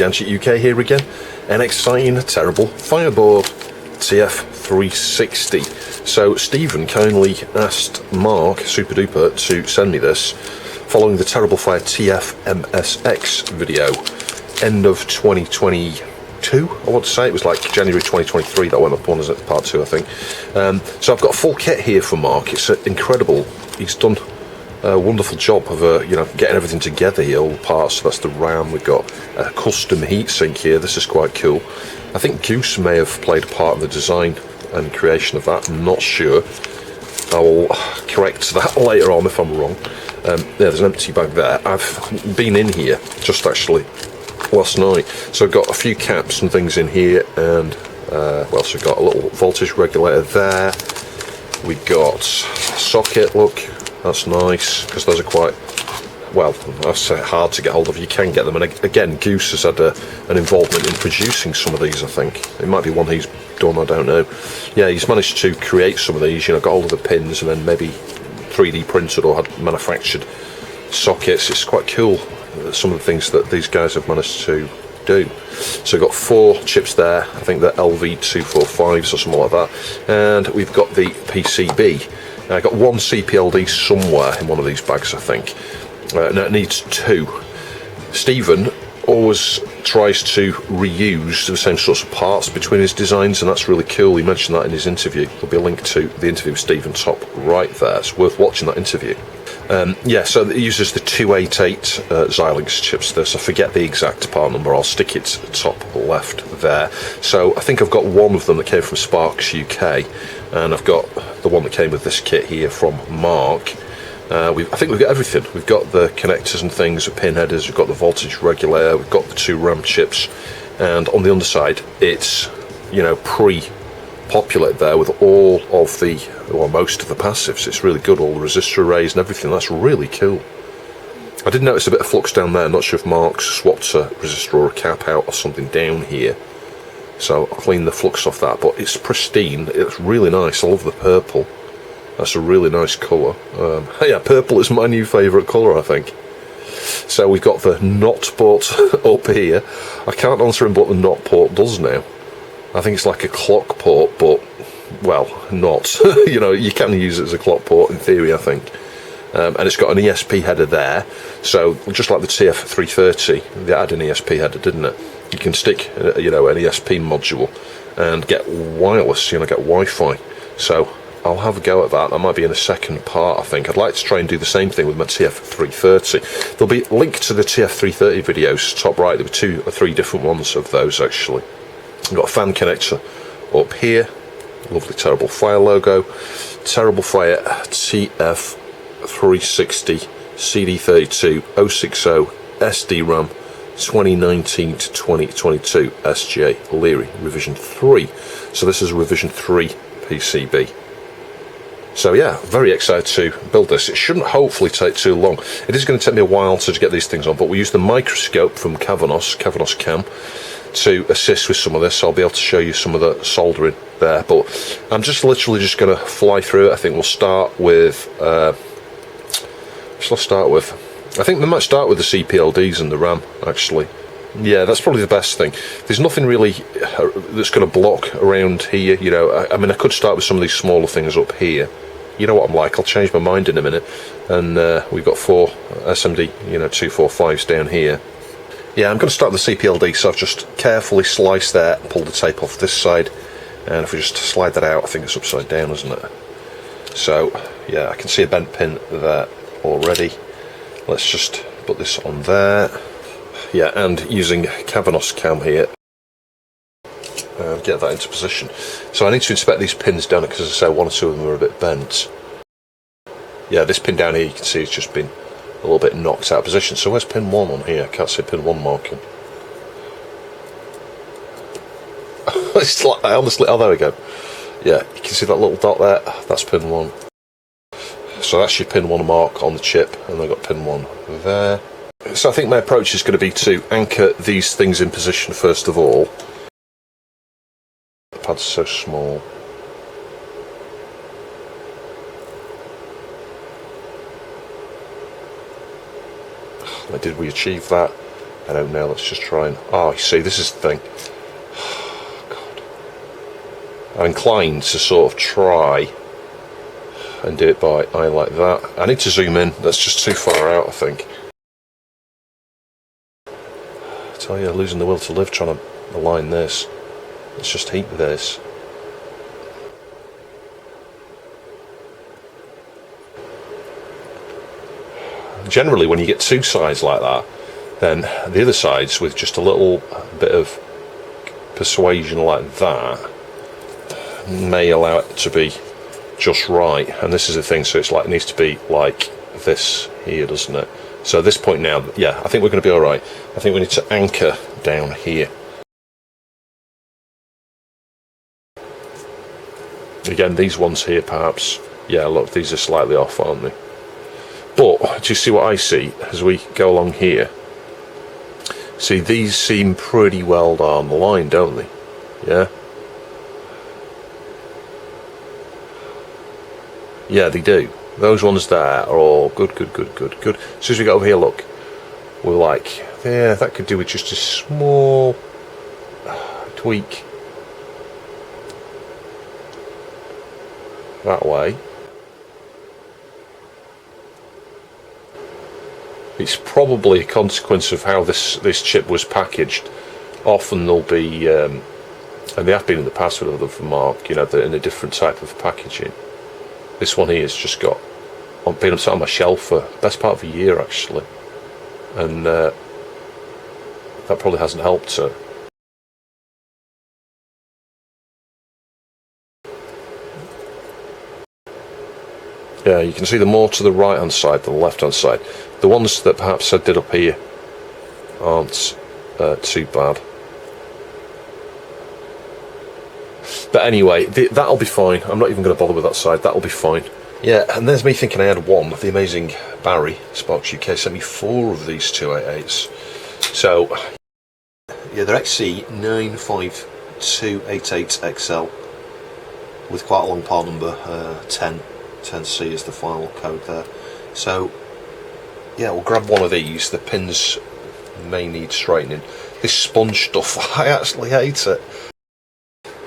Gadget UK here again, an exciting TerribleFire TF360. So Stephen kindly asked Mark, super duper, to send me this following the TerribleFire TF video, end of 2022, I want to say. It was like January 2023 that went up on as part 2, I think. So I've got a full kit here for Mark. It's incredible. He's done a wonderful job of getting everything together here, all the parts. So that's the RAM. We've got a custom heatsink here. This is quite cool. I think Goose may have played a part in the design and creation of that. I'm not sure. I will correct that later on if I'm wrong. Yeah, there's an empty bag there. I've been in here just actually last night, so I've got a few caps and things in here, and we also got a little voltage regulator there. We've got a socket. Look, that's nice, because those are quite, well, I'd say hard to get hold of. You can get them, and again, Goose has had an involvement in producing some of these. I think it might be one he's done, I don't know. Yeah, he's managed to create some of these, got hold of the pins and then maybe 3D printed or had manufactured sockets. It's quite cool, some of the things that these guys have managed to do. So we've got 4 chips there. I think they're LV245s or something like that, and we've got the PCB. I got 1 CPLD somewhere in one of these bags, I think. No, it needs 2. Stephen always tries to reuse the same sorts of parts between his designs, and that's really cool. He mentioned that in his interview. There'll be a link to the interview with Stephen top right there. It's worth watching that interview. Yeah, so it uses the 288 Xilinx chips. This, I forget the exact part number. I'll stick it top left there. So I think I've got one of them that came from Sparks UK, and I've got the one that came with this kit here from Mark. I think we've got everything. We've got the connectors and things, the pin headers, we've got the voltage regulator, we've got the 2 RAM chips, and on the underside it's, pre-populated there with all of the, well, most of the passives. It's really good, all the resistor arrays and everything. That's really cool. I did notice a bit of flux down there. Not sure if Mark's swapped a resistor or a cap out or something down here, so I'll clean the flux off that, but it's pristine. It's really nice. I love the purple. That's a really nice colour. Yeah, purple is my new favourite colour, I think. So we've got the NOT port up here. I can't answer him what the NOT port does now. I think it's like a clock port, but, well, not. You can use it as a clock port in theory, I think. And it's got an ESP header there. So just like the TF330, they had an ESP header, didn't it? You can stick, an ESP module and get wireless, get Wi-Fi. So I'll have a go at that. That might be in a second part, I think. I'd like to try and do the same thing with my TF330. There'll be a link to the TF330 videos, top right. There were 2 or 3 different ones of those, actually. I've got a fan connector up here. Lovely TerribleFire logo. TerribleFire TF360 CD32 060 SD-RAM 2019 to 2022 SJ Leary revision 3. So this is revision 3 PCB. So yeah, very excited to build this. It shouldn't hopefully take too long. It is going to take me a while to get these things on, but we use the microscope from Cavanos Cam, to assist with some of this. So I'll be able to show you some of the soldering there, but I'm just literally just going to fly through it. I think we'll start with, I think we might start with the CPLDs and the RAM, actually. Yeah, that's probably the best thing. There's nothing really that's going to block around here, I mean, I could start with some of these smaller things up here. You know what I'm like, I'll change my mind in a minute. And we've got 4 SMD, 245s down here. Yeah, I'm going to start with the CPLD, so I've just carefully sliced there, pulled the tape off this side, and if we just slide that out, I think it's upside down, isn't it? So, yeah, I can see a bent pin there already. Let's just put this on there. Yeah, and using Cavanos Cam here, get that into position. So I need to inspect these pins down, because as I say, 1 or 2 of them are a bit bent. Yeah, this pin down here, you can see it's just been a little bit knocked out of position. So where's pin 1 on here? I can't see pin 1 marking. It's like, honestly, oh, there we go. Yeah, you can see that little dot there. That's pin 1. So that's your pin 1 mark on the chip, and I've got pin 1 there. So I think my approach is going to be to anchor these things in position first of all. The pad's so small. Did we achieve that? I don't know, let's just try and... Oh, you see, this is the thing. God. I'm inclined to sort of try and do it by eye like that. I need to zoom in, that's just too far out, I think. I tell you, losing the will to live trying to align this. Let's just heat this. Generally, when you get two sides like that, then the other sides with just a little bit of persuasion like that may allow it to be just right. And this is the thing, so it's like, it needs to be like this here, doesn't it? So at this point now, yeah, I think we're going to be alright. I think we need to anchor down here. Again, these ones here perhaps, yeah, look, these are slightly off, aren't they? But, do you see what I see as we go along here? See, these seem pretty well down the line, don't they? Yeah? Yeah, they do. Those ones there are all good, good, good, good, good. As soon as we get over here, look, we're like, yeah, that could do with just a small tweak. That way. It's probably a consequence of how this chip was packaged. Often there'll be, and they have been in the past with other from Mark, you know, they're in a different type of packaging. This one here has just got, been sat on my shelf for the best part of a year actually, and that probably hasn't helped it. Yeah, you can see the more to the right hand side than the left hand side. The ones that perhaps I did up here aren't too bad. But anyway, that'll be fine. I'm not even going to bother with that side. That'll be fine. Yeah, and there's me thinking I had one. The amazing Barry, Sparks UK, sent me 4 of these 288s. So, yeah, they're XC95288XL with quite a long part number, 10C is the final code there. So, yeah, we'll grab one of these. The pins may need straightening. This sponge stuff, I actually hate it.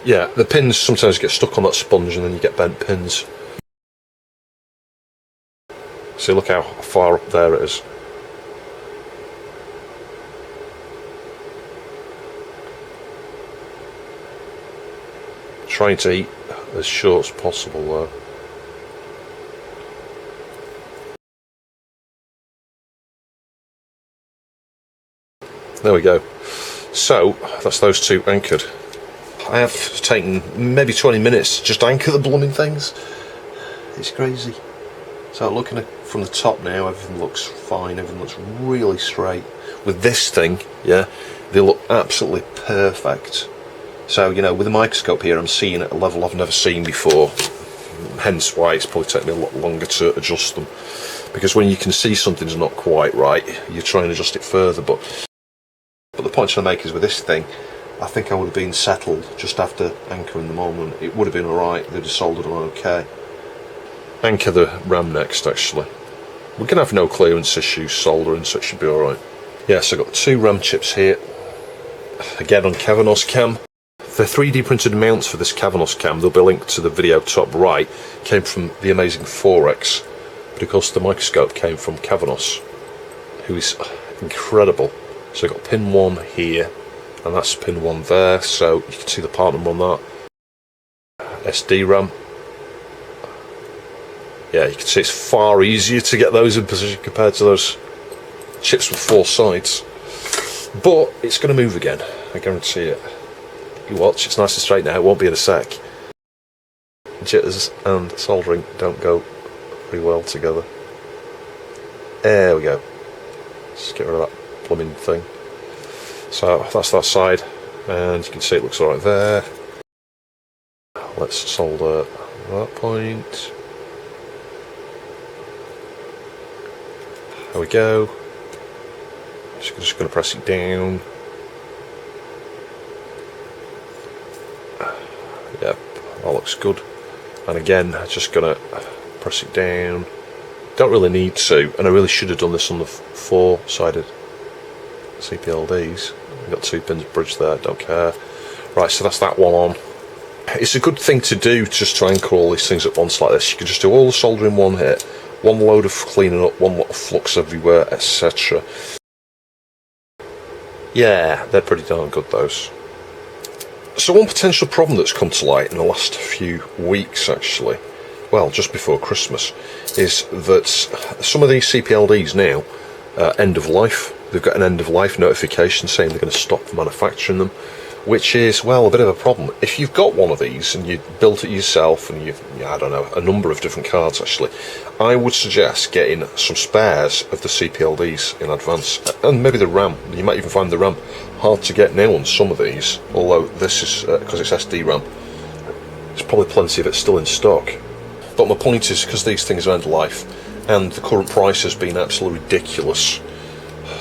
Yeah, the pins sometimes get stuck on that sponge and then you get bent pins. See, look how far up there it is. Trying to eat as short as possible though. There we go. So, that's those two anchored. I have taken maybe 20 minutes to just anchor the blooming things. It's crazy. So looking from the top now, everything looks fine, everything looks really straight. With this thing, yeah, they look absolutely perfect. So, you know, with the microscope here, I'm seeing at a level I've never seen before. Hence why it's probably taken me a lot longer to adjust them. Because when you can see something's not quite right, you try and adjust it further. But the point I'm trying to make is with this thing, I think I would have been settled just after anchoring the moment. It would have been alright, they'd have soldered on okay. Anchor the RAM next actually. We're going to have no clearance issues soldering, so it should be alright. Yes, I've got 2 RAM chips here. Again on Kavanos cam. The 3D printed mounts for this Kavanos cam, they'll be linked to the video top right, came from the amazing 4X. But of course the microscope came from Kavanos, who is incredible. So I've got pin 1 here, and that's pin 1 there, so you can see the part number on that. SD RAM. Yeah, you can see it's far easier to get those in position compared to those chips with 4 sides. But it's going to move again, I guarantee it. You watch, it's nice and straight now, it won't be in a sec. Jitters and soldering don't go very well together. There we go. Just get rid of that plumbing thing. So that's that side, and you can see it looks alright there. Let's solder that point. There we go. Just going to press it down. Yep, that looks good. And again, just going to press it down. Don't really need to, and I really should have done this on the 4-sided CPLDs. We've got 2 pins bridge there, don't care. Right, so that's that one on. It's a good thing to do just to anchor all these things at once like this. You can just do all the solder in one hit, one load of cleaning up, one lot of flux everywhere, etc. Yeah, they're pretty darn good, those. So one potential problem that's come to light in the last few weeks, actually, well, just before Christmas, is that some of these CPLDs now, end of life. They've got an end of life notification saying they're going to stop manufacturing them, which is, well, a bit of a problem. If you've got one of these and you built it yourself and you've, I don't know, a number of different cards actually, I would suggest getting some spares of the CPLDs in advance, and maybe the RAM. You might even find the RAM hard to get now on some of these, although this is, because it's SD RAM, there's probably plenty of it still in stock. But my point is, because these things are end of life and the current price has been absolutely ridiculous,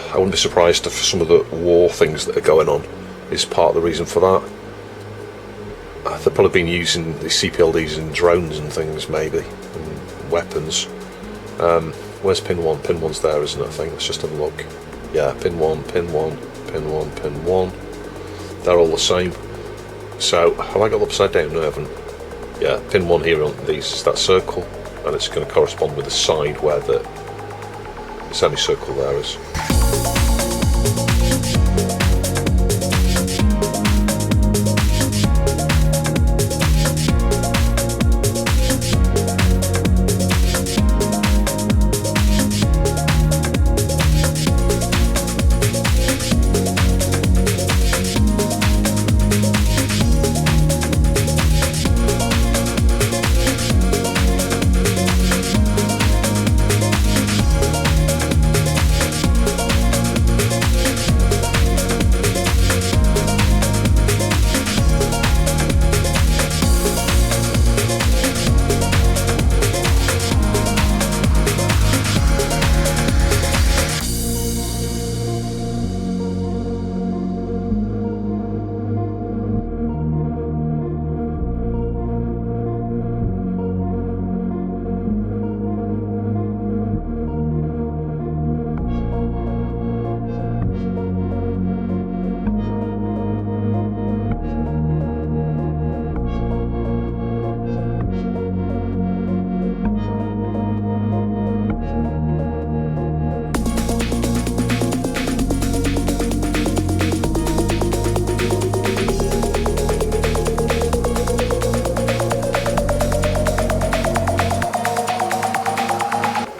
I wouldn't be surprised if some of the war things that are going on is part of the reason for that. They've probably been using the CPLDs in drones and things, maybe, and weapons. Where's pin 1? Pin 1's there, isn't it? I think. Let's just have a look. Yeah, pin 1, pin 1, pin 1, pin 1. They're all the same. So, have I got them upside down? No, I haven't. Yeah, pin 1 here on these is that circle, and it's going to correspond with the side where the semicircle there is.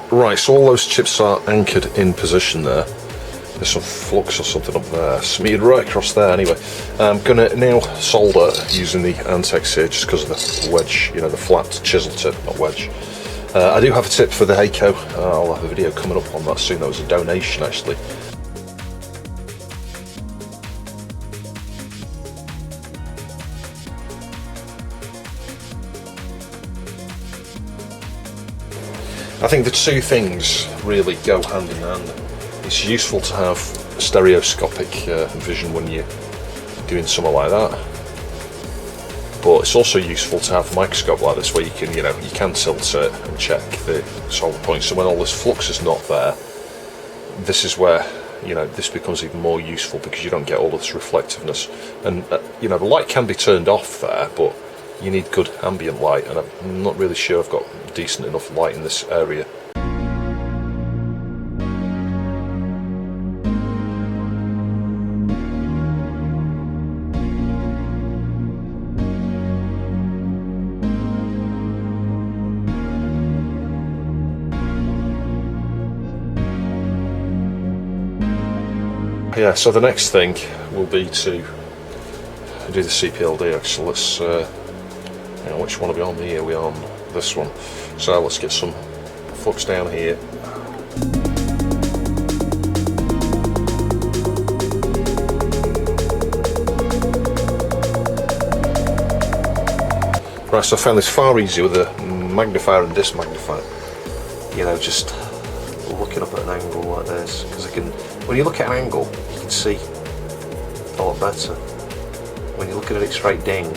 Right, so all those chips are anchored in position there. There's some flux or something up there, smeared right across there anyway. I'm going to now solder using the Antex here just because of the wedge, you know, the flat chisel tip, not wedge. I do have a tip for the Heiko. I'll have a video coming up on that soon. That was a donation actually. I think the two things really go hand in hand. It's useful to have stereoscopic vision when you're doing something like that, but it's also useful to have a microscope like this where you can, you can tilt it and check the solder points. So when all this flux is not there, this is where this becomes even more useful because you don't get all of this reflectiveness. And the light can be turned off there, but you need good ambient light, and I'm not really sure I've got decent enough light in this area. Yeah, so the next thing will be to do the CPLD actually. Let's which one are we on here? We're on this one. So let's get some flux down here. Right, so I found this far easier with a magnifier and disc magnifier. Just looking up at an angle like this, because when you look at an angle, you can see a lot better. When you're looking at it straight down,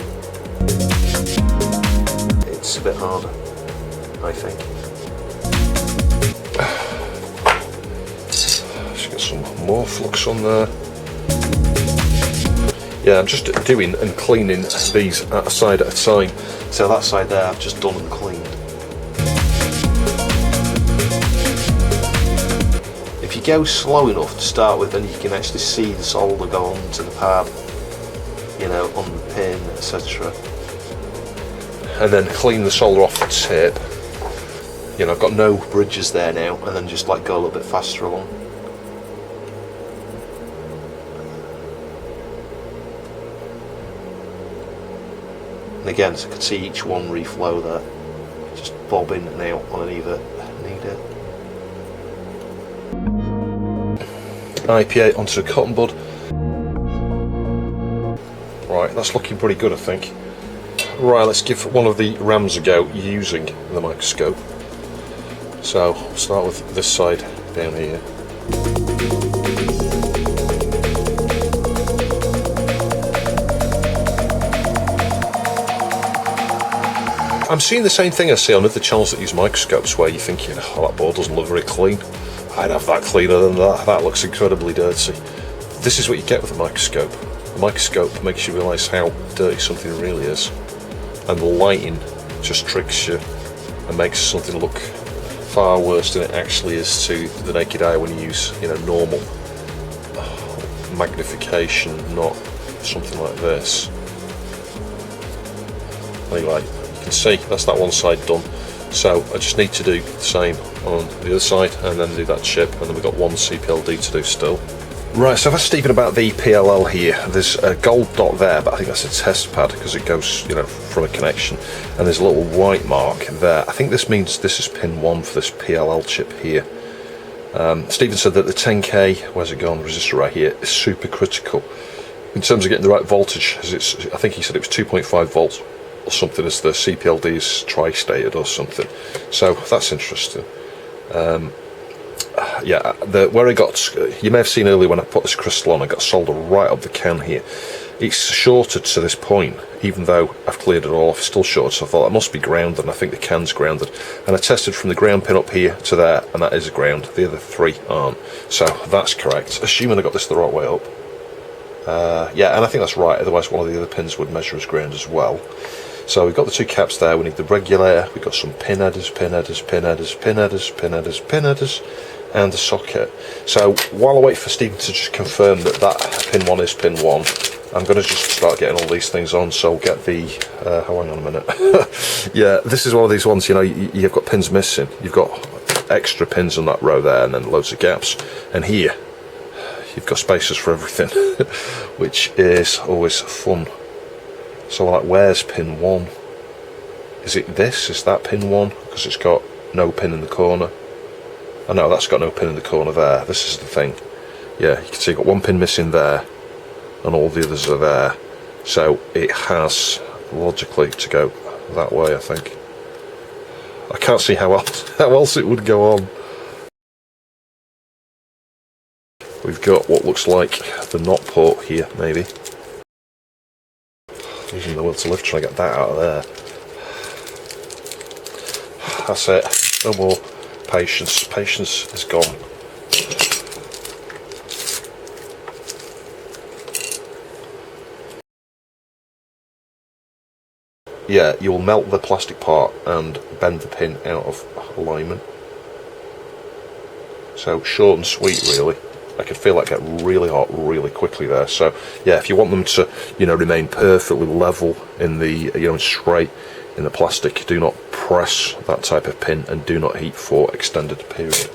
it's a bit harder, I think. Just get some more flux on there. Yeah, I'm just doing and cleaning these at a side at a time. So that side there I've just done and cleaned. If you go slow enough to start with, then you can actually see the solder go onto the pad, you know, on the pin, etc. And then clean the solder off the tip. You know, I've got no bridges there now, and then just like go a little bit faster along. And again, so I can see each one reflow there, just bob in and out on either need it. IPA onto the cotton bud. Right, that's looking pretty good, I think. Right, let's give one of the rams a go using the microscope. So, I'll start with this side down here. I'm seeing the same thing I see on other channels that use microscopes, where you're thinking, oh, that board doesn't look very clean. I'd have that cleaner than that. That looks incredibly dirty. This is what you get with a microscope. A microscope makes you realise how dirty something really is. And the lighting just tricks you and makes something look far worse than it actually is to the naked eye when you use, you know, normal magnification, not something like this. Anyway, you can see that's that one side done. So I just need to do the same on the other side and then do that chip, and then we've got one CPLD to do still. Right, so I've asked Stephen about the PLL here. There's a gold dot there, but I think that's a test pad because it goes, you know, from a connection. And there's a little white mark there. I think this means this is pin 1 for this PLL chip here. Stephen said that the 10k, where's it gone, resistor right here, is super critical in terms of getting the right voltage. As it's, I think he said it was 2.5 volts or something, as the CPLD is tri-stated or something. So that's interesting. Yeah, where I got, you may have seen earlier when I put this crystal on, I got solder right up the can here. It's shorted to this point, even though I've cleared it all off, it's still shorted, so I thought it must be grounded, and I think the can's grounded. And I tested from the ground pin up here to there, and that is ground. The other three aren't. So that's correct, assuming I got this the right way up. Yeah, and I think that's right, otherwise one of the other pins would measure as ground as well. So we've got the two caps there, we need the regulator, we've got some pin headers, pin headers, pin headers, pin headers, pin headers, pin headers, and the socket. So while I wait for Stephen to just confirm that that pin 1 is pin 1, I'm going to just start getting all these things on. So we'll get the, hang on a minute. Yeah, this is one of these ones, you know, you've got pins missing. You've got extra pins on that row there and then loads of gaps. And here, you've got spaces for everything, which is always fun. So like, where's pin 1? Is it this? Is that pin 1? Because it's got no pin in the corner. Oh no, that's got no pin in the corner there. This is the thing. Yeah, you can see you've got one pin missing there, and all the others are there. So it has logically to go that way, I think. I can't see how else it would go on. We've got what looks like the NOT port here, maybe. Using the will to live, trying to get that out of there. That's it. No more patience. Patience is gone. Yeah, you'll melt the plastic part and bend the pin out of alignment. So short and sweet, really. I could feel that get really hot really quickly there. So yeah, if you want them to, you know, remain perfectly level in the, you know, straight in the plastic, do not press that type of pin and do not heat for extended period.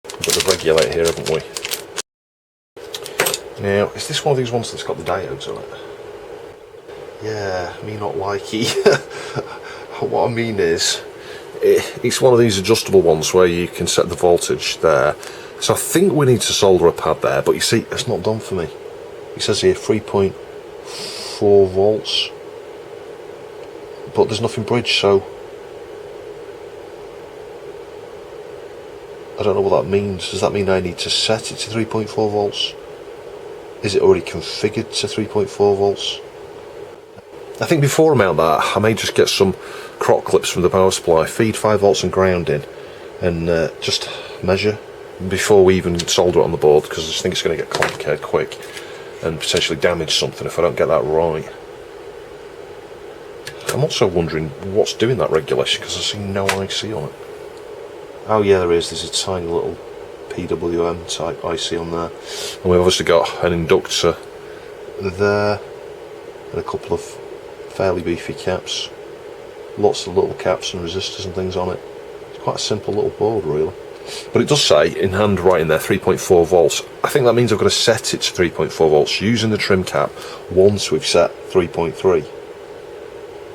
We've got the regulator here, haven't we? Now, is this one of these ones that's got the diodes on it? Yeah, me not likey. What I mean is, it's one of these adjustable ones where you can set the voltage there. So I think we need to solder a pad there, but you see, it's not done for me. It says here 3.4 volts, but there's nothing bridged, so I don't know what that means. Does that mean I need to set it to 3.4 volts? Is it already configured to 3.4 volts? I think before I mount that, I may just get some croc clips from the power supply, feed 5 volts and ground in, and just measure before we even solder it on the board, because I just think it's going to get complicated quick and potentially damage something if I don't get that right. I'm also wondering what's doing that regulation, because I see no IC on it. Oh yeah, there is. There's a tiny little PWM type IC on there, and we've obviously got an inductor there and a couple of fairly beefy caps, lots of little caps and resistors and things on it. It's quite a simple little board really, but it does say in hand right in there 3.4 volts. I think that means I've got to set it to 3.4 volts using the trim cap once we've set 3.3.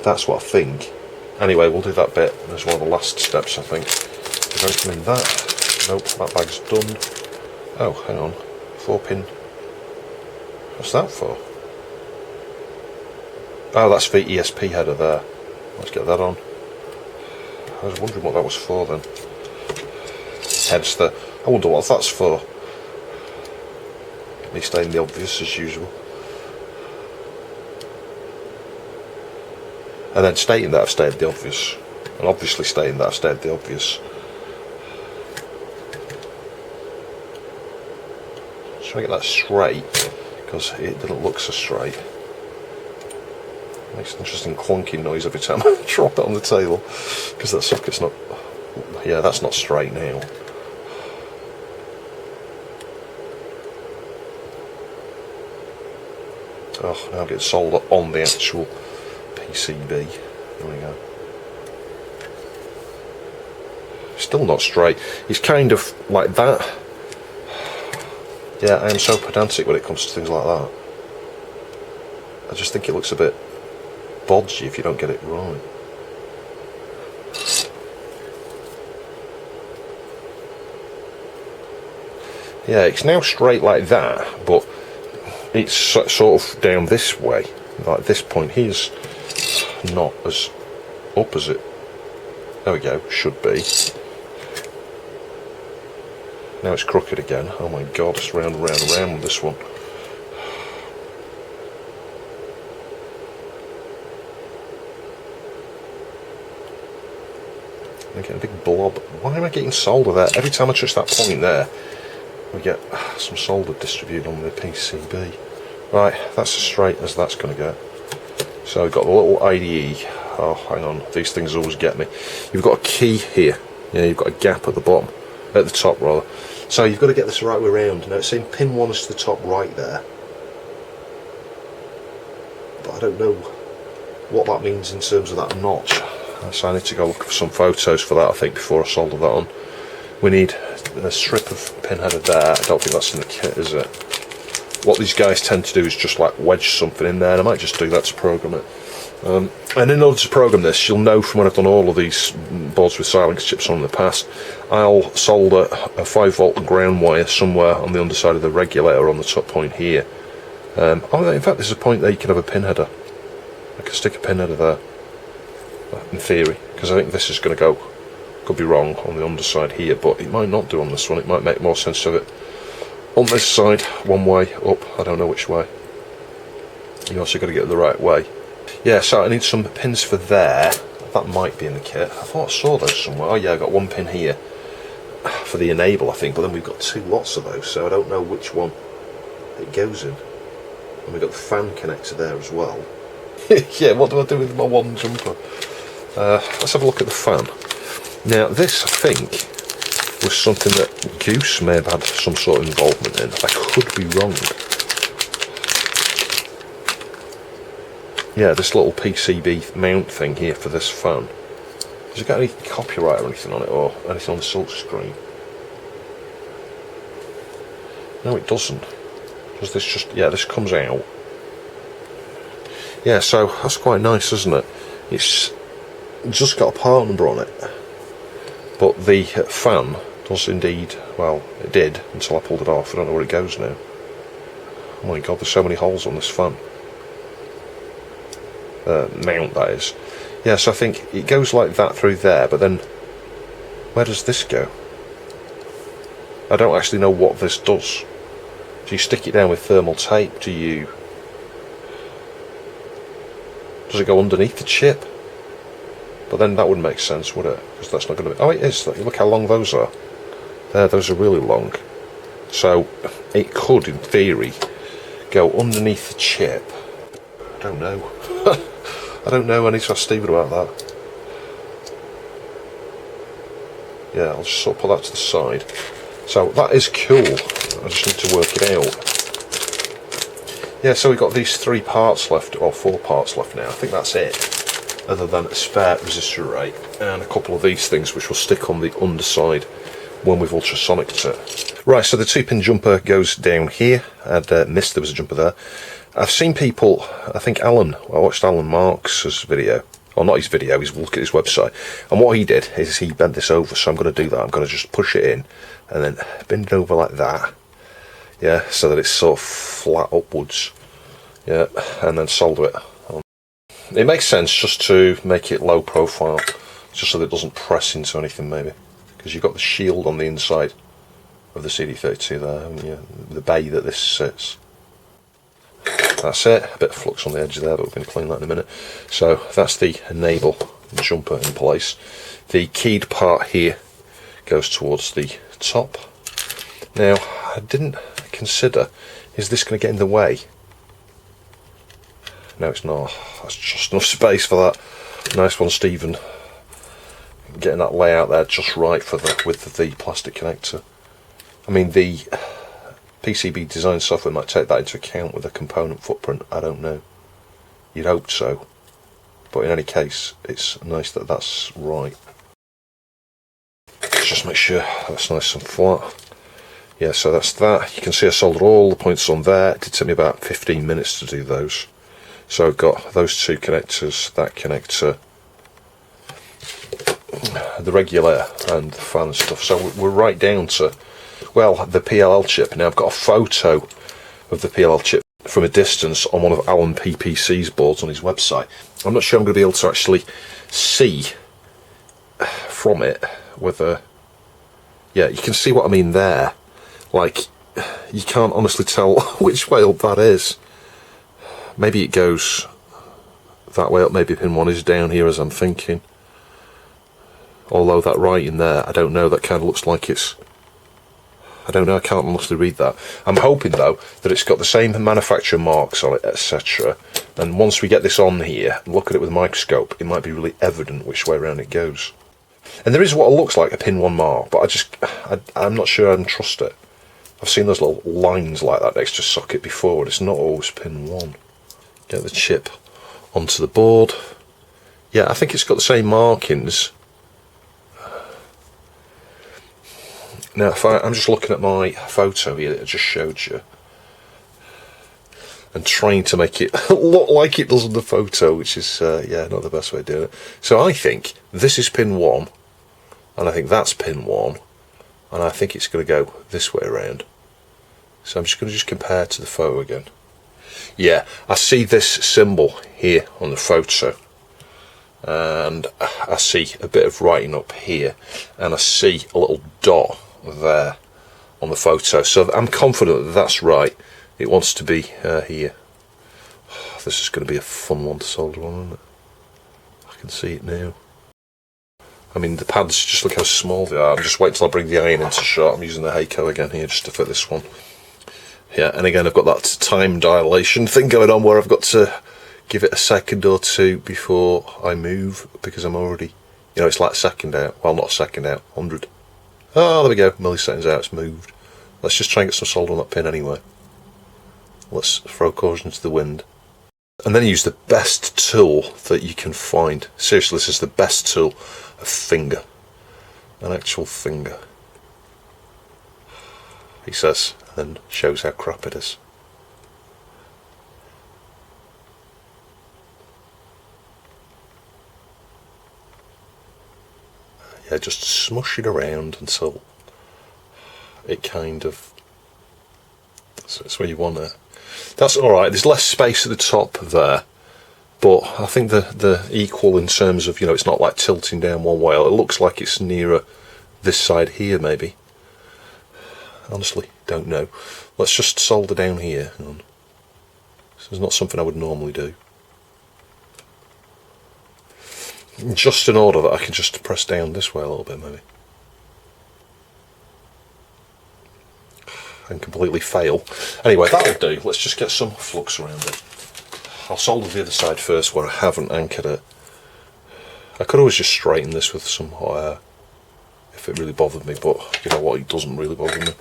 That's what I think. Anyway, we'll do that bit as one of the last steps, I think. Is there anything in that? Nope, that bag's done. Oh, hang on. 4-pin. What's that for? Oh, that's the ESP header there. Let's get that on. I was wondering what that was for then. Hence the... I wonder what that's for. Me stating the obvious as usual. And then stating that I've stated the obvious. And obviously stating that I've stated the obvious. Try to get that straight, because it didn't look so straight. Makes an interesting clunking noise every time I drop it on the table, because that socket's not... Yeah, that's not straight now. Oh, now get solder on the actual PCB. There we go. Still not straight. It's kind of like that. Yeah, I am so pedantic when it comes to things like that. I just think it looks a bit bodgy if you don't get it right. Yeah, it's now straight like that, but it's sort of down this way. Like this point here's not as up as it, there we go, should be. Now it's crooked again. Oh my god, it's round and round and round with this one. I'm getting a big blob. Why am I getting solder there? Every time I touch that point there, we get some solder distributed on the PCB. Right, that's as straight as that's going to get. So we've got the little IDE. Oh, hang on, these things always get me. You've got a key here. Yeah, you've got a gap at the bottom. At the top rather. So you've got to get this the right way around. Now it's saying pin 1 is to the top right there, but I don't know what that means in terms of that notch. So I need to go look for some photos for that, I think, before I solder that on. We need a strip of pin header there. I don't think that's in the kit, is it? What these guys tend to do is just like wedge something in there, and I might just do that to program it. And in order to program this, you'll know from when I've done all of these boards with Xilinx chips on in the past, I'll solder a 5-volt ground wire somewhere on the underside of the regulator on the top point here. Oh, in fact, there's a point there you can have a pin header. I can stick a pin header there, in theory, because I think this is going to go, could be wrong, on the underside here, but it might not do on this one. It might make more sense of it on this side, one way up. I don't know which way. You also got to get it the right way. Yeah, so I need some pins for there. That might be in the kit. I thought I saw those somewhere. Oh yeah, I've got one pin here for the enable, I think, but then we've got 2 lots of those, so I don't know which one it goes in. And we've got the fan connector there as well. Yeah, what do I do with my one jumper? Let's have a look at the fan. Now this, I think, was something that Goose may have had some sort of involvement in. I could be wrong. Yeah, this little PCB mount thing here for this fan. Has it got any copyright or anything on it, or anything on the silk screen? No, it doesn't. Does this just... yeah, this comes out. Yeah, so that's quite nice, isn't it? It's just got a part number on it. But the fan does indeed... well, it did until I pulled it off. I don't know where it goes now. Oh my god, there's so many holes on this fan. Mount, that is. Yeah, so I think it goes like that through there, but then where does this go? I don't actually know what this does. Do you stick it down with thermal tape? Do you... does it go underneath the chip? But then that wouldn't make sense, would it? Because that's not going to be... oh, it is. Look how long those are. There, those are really long. So it could, in theory, go underneath the chip. I don't know. I don't know, I need to ask Stephen about that. Yeah, I'll just sort of put that to the side. So that is cool. I just need to work it out. Yeah, so we've got these 3 parts left, or 4 parts left now. I think that's it. Other than a spare resistor array and a couple of these things which will stick on the underside when we've ultrasonicked it. Right, so the 2-pin jumper goes down here. I'd missed there was a jumper there. I've seen people, I think I watched Alan Marks' video, or not his video, he's look at his website, and what he did is he bent this over, so I'm going to do that. I'm going to just push it in and then bend it over like that, yeah, so that it's sort of flat upwards, yeah, and then solder it on. It makes sense just to make it low profile, just so that it doesn't press into anything maybe, because you've got the shield on the inside of the CD32 there, haven't you? The bay that this sits. That's it, a bit of flux on the edge there, but we're going to clean that in a minute. So that's the enable jumper in place. The keyed part here goes towards the top. Now, I didn't consider, is this going to get in the way? No, it's not. That's just enough space for that. Nice one, Stephen. Getting that layout there just right for the width of the plastic connector. I mean, the PCB design software might take that into account with a component footprint, I don't know. You'd hope so. But in any case, it's nice that that's right. Let's just make sure that's nice and flat. Yeah, so that's that. You can see I soldered all the points on there. It did take me about 15 minutes to do those. So I've got those 2 connectors, that connector, the regulator and the fan and stuff. So we're right down to, well, the PLL chip. Now I've got a photo of the PLL chip from a distance on one of Alan PPC's boards on his website. I'm not sure I'm going to be able to actually see from it whether, yeah, you can see what I mean there. Like, you can't honestly tell which way up that is. Maybe it goes that way up, maybe pin 1 is down here as I'm thinking. Although that writing there, I don't know, that kind of looks like it's, I don't know, I can't honestly read that. I'm hoping though that it's got the same manufacturer marks on it, etc. And once we get this on here and look at it with a microscope, it might be really evident which way around it goes. And there is what looks like a pin 1 mark, but I'm not sure I can trust it. I've seen those little lines like that next to a socket before, and it's not always pin 1. Get the chip onto the board. Yeah, I think it's got the same markings. Now, if I'm just looking at my photo here that I just showed you, and trying to make it look like it does in the photo, which is, yeah, not the best way of doing it. So I think this is pin 1, and I think that's pin 1, and I think it's going to go this way around. So I'm just going to compare to the photo again. Yeah, I see this symbol here on the photo, and I see a bit of writing up here, and I see a little dot there on the photo, so I'm confident that that's right. It wants to be here. This is going to be a fun one to solder on, isn't it? I can see it now. I mean, the pads, just look how small they are. I'm just waiting till I bring the iron into shot. I'm using the Heiko again here just to fit this one. Yeah, and again I've got that time dilation thing going on where I've got to give it a second or two before I move, because I'm already, you know, it's like a second out. Well, not a second out, 100. Oh, there we go, milliseconds out, it's moved. Let's just try and get some solder on that pin anyway. Let's throw caution to the wind. And then use the best tool that you can find. Seriously, this is the best tool. A finger. An actual finger. He says, and shows how crap it is. Yeah, just smush it around until it kind of, that's where you want it. That's alright, there's less space at the top there, but I think the equal in terms of, you know, it's not like tilting down one way. It looks like it's nearer this side here maybe. Honestly, don't know. Let's just solder down here. Hang on. This is not something I would normally do. Just in order that I can just press down this way a little bit maybe. and completely fail. Anyway, that'll do. Let's just get some flux around it. I'll solder the other side first where I haven't anchored it. I could always just straighten this with some hot air if it really bothered me, but you know what, it doesn't really bother me.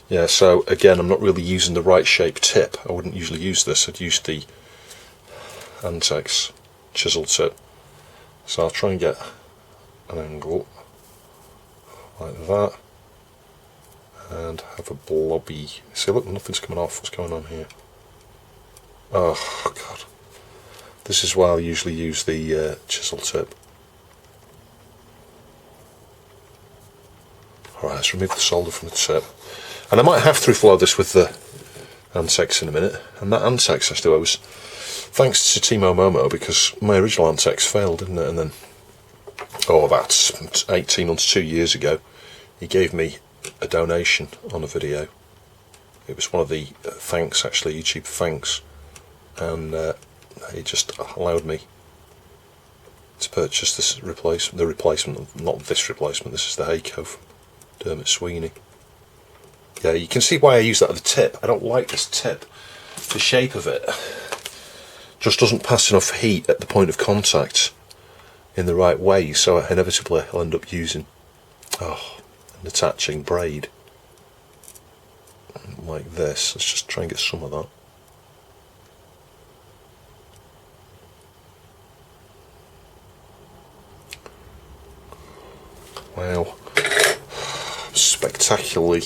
Yeah, so again, I'm not really using the right shape tip. I wouldn't usually use this. I'd use the Antex chisel tip. So I'll try and get an angle like that and have a blobby. See, look, nothing's coming off. What's going on here? Oh god, this is why I usually use the chisel tip. Alright, let's remove the solder from the tip, and I might have to reflow this with the Antex in a minute. And that Antex, actually, I was thanks to Timo Momo, because my original Antex failed, didn't it? And then, oh, about 18 months, 2 years ago, he gave me a donation on a video. It was one of the thanks, actually, YouTube thanks, and he just allowed me to purchase this replacement, the replacement, not this replacement, this is the Heiko from Dermot Sweeney. Yeah, you can see why I use that as a tip. I don't like this tip. The shape of it just doesn't pass enough heat at the point of contact in the right way, so inevitably I'll end up using an attaching braid like this. Let's just try and get some of that. Wow, spectacularly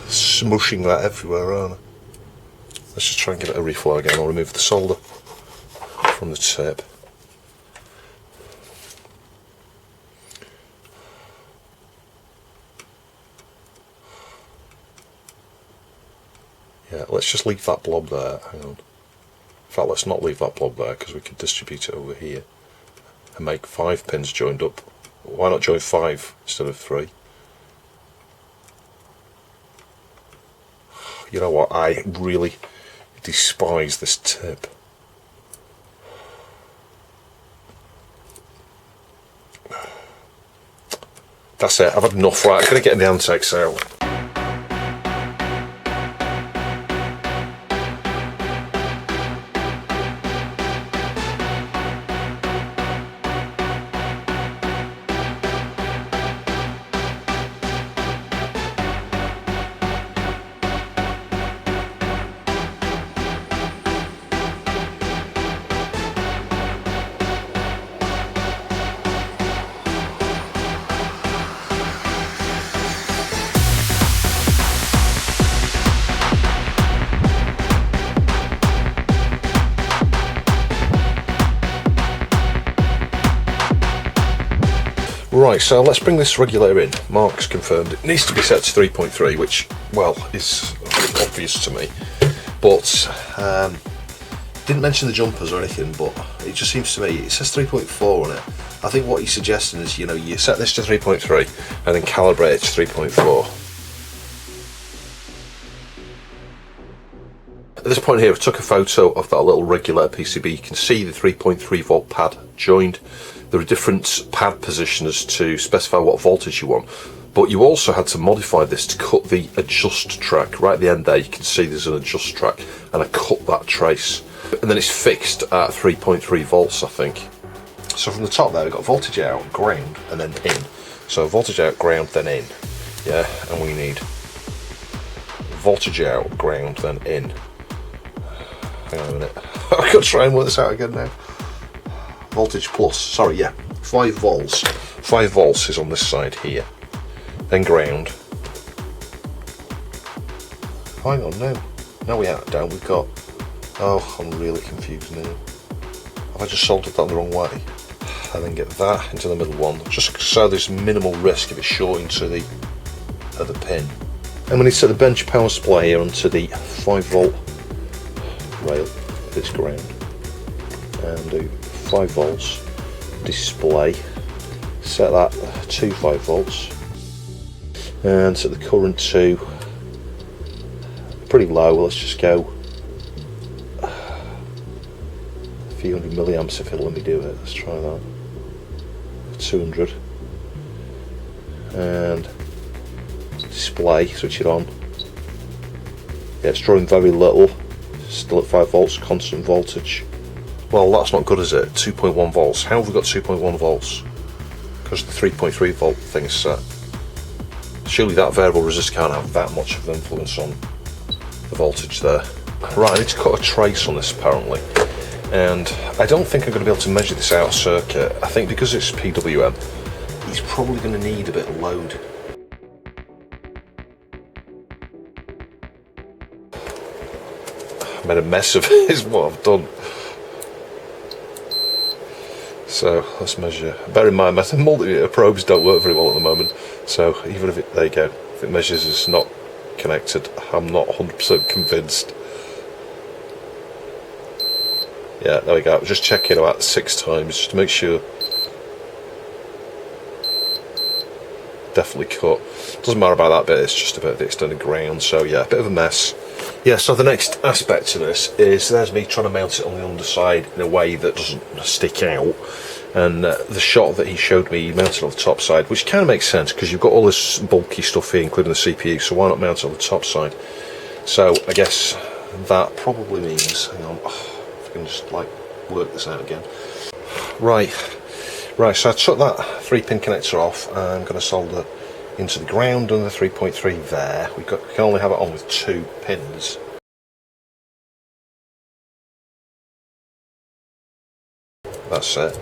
smushing that everywhere, aren't I? Let's just try and give it a reflow again. I'll remove the solder from the tip. Yeah, let's just leave that blob there. Hang on. In fact, let's not leave that blob there, because we could distribute it over here and make 5 pins joined up. Why not join 5 instead of 3? You know what, I really despise this tip. That's it, I've had enough. Right, I'm going to get the Antex out. Right, so let's bring this regulator in. Mark's confirmed it needs to be set to 3.3, which, well, is obvious to me. But, didn't mention the jumpers or anything, but it just seems to me, it says 3.4 on it. I think what he's suggesting is, you know, you set this to 3.3 and then calibrate it to 3.4. At this point here, I've took a photo of that little regulator PCB. You can see the 3.3 volt pad joined. There are different pad positioners to specify what voltage you want, but you also had to modify this to cut the adjust track. Right at the end there, you can see there's an adjust track, and I cut that trace. And then it's fixed at 3.3 volts, I think. So from the top there, we've got voltage out, ground, and then in. So voltage out, ground, then in. Yeah, and we need voltage out, ground, then in. Hang on a minute. I've got to try and work this out again now. Voltage plus, sorry, yeah, 5 volts. 5 volts is on this side here. Then ground. Hang on, no we aren't down, we've got, oh, I'm really confused now. Have I just soldered that the wrong way? And then get that into the middle one, just so there's minimal risk of it shorting to the other pin. And we need to set the bench power supply here onto the 5 volt rail, this ground, and do 5 volts display, set that to 5 volts, and set the current to pretty low. Let's just go a few hundred milliamps if it'll let me do it. Let's try that. 200, and display, switch it on. Yeah, it's drawing very little, still at 5 volts, constant voltage. Well, that's not good, is it? 2.1 volts. How have we got 2.1 volts? Because the 3.3 volt thing is set. Surely that variable resistor can't have that much of an influence on the voltage there. Right, I need to cut a trace on this apparently. And I don't think I'm going to be able to measure this out of circuit. I think because it's PWM, he's probably going to need a bit of load. I made a mess of it, is what I've done. So let's measure. Bear in mind, my multimeter probes don't work very well at the moment. So even if it, there you go, if it measures it's not connected, I'm not 100% convinced. Yeah, there we go. Just checking about 6 times just to make sure. Definitely cut. Doesn't matter about that bit, it's just about the extended ground. So yeah, a bit of a mess. Yeah, so the next aspect to this is there's me trying to mount it on the underside in a way that doesn't stick out. And the shot that he showed me, mounted on the top side, which kind of makes sense because you've got all this bulky stuff here, including the CPU, so why not mount it on the top side? So I guess that probably means, hang on, if I can just like work this out again. Right, so I took that 3-pin connector off and I'm going to solder into the ground and the 3.3 there. We can only have it on with 2 pins. That's it.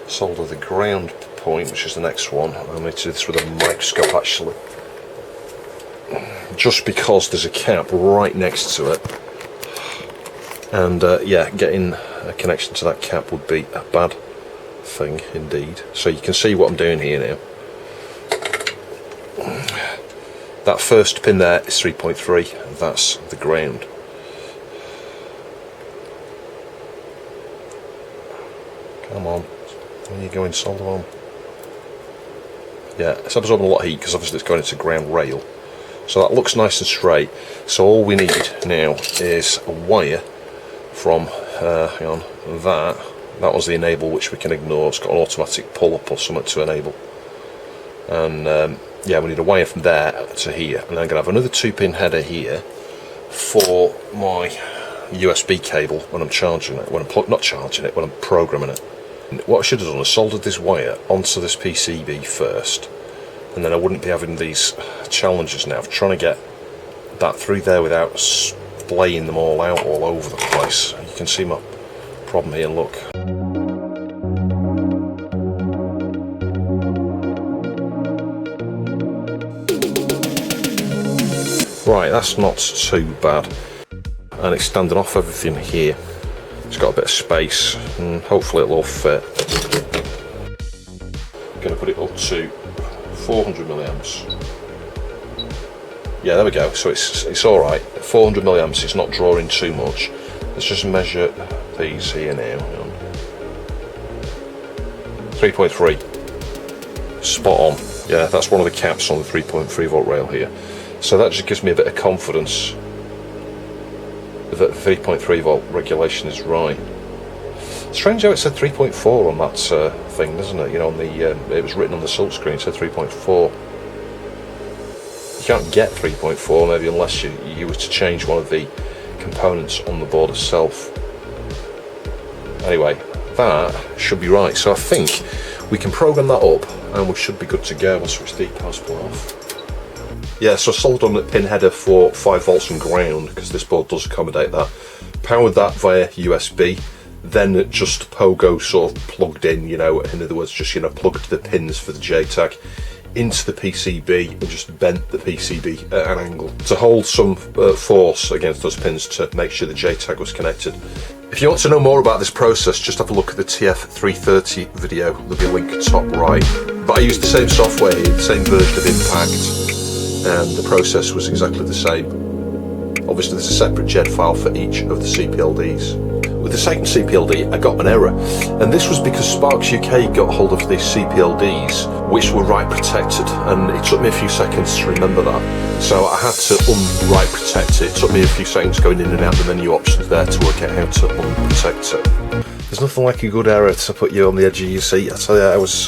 Solder the ground point, which is the next one. I need to do this with a microscope actually, just because there's a cap right next to it, and yeah, getting a connection to that cap would be a bad thing indeed. So you can see what I'm doing here now. That first pin there is 3.3, that's the ground. Come on, when you going solder on? Yeah, it's absorbing a lot of heat because obviously it's going into ground rail. So that looks nice and straight. So all we need now is a wire from, hang on, that was the enable, which we can ignore. It's got an automatic pull up or something to enable. And yeah, we need a wire from there to here, and I'm going to have another 2-pin header here for my USB cable when I'm charging it, when I'm programming it. And what I should have done is soldered this wire onto this PCB first, and then I wouldn't be having these challenges now of trying to get that through there without splaying them all out all over the place. You can see my problem here, look. Right, that's not too bad, and it's standing off everything here. It's got a bit of space, and hopefully it'll all fit. I'm going to put it up to 400 milliamps. Yeah, there we go. So it's all right. 400 milliamps. It's not drawing too much. Let's just measure these here now. 3.3. Spot on. Yeah, that's one of the caps on the 3.3 volt rail here. So that just gives me a bit of confidence that the 3.3 volt regulation is right. Strange how it said 3.4 on that thing, doesn't it? You know, on the it was written on the silk screen, it said 3.4. You can't get 3.4 maybe unless you were to change one of the components on the board itself. Anyway, that should be right. So I think we can program that up and we should be good to go. We'll switch the power supply off. Yeah, so I soldered on the pin header for 5 volts and ground because this board does accommodate that. Powered that via USB, then just pogo sort of plugged in, you know, in other words, just, you know, plugged the pins for the JTAG into the PCB and just bent the PCB at an angle to hold some force against those pins to make sure the JTAG was connected. If you want to know more about this process, just have a look at the TF330 video, there'll be a link top right. But I used the same software here, the same version of Impact, and the process was exactly the same. Obviously there's a separate JED file for each of the CPLDs. With the second CPLD I got an error, and this was because Sparks UK got hold of these CPLDs which were write protected, and it took me a few seconds to remember that. So I had to unwrite protect it. It took me a few seconds going in and out the menu options there to work out how to unprotect it. There's nothing like a good error to put you on the edge of your seat. I tell you, I was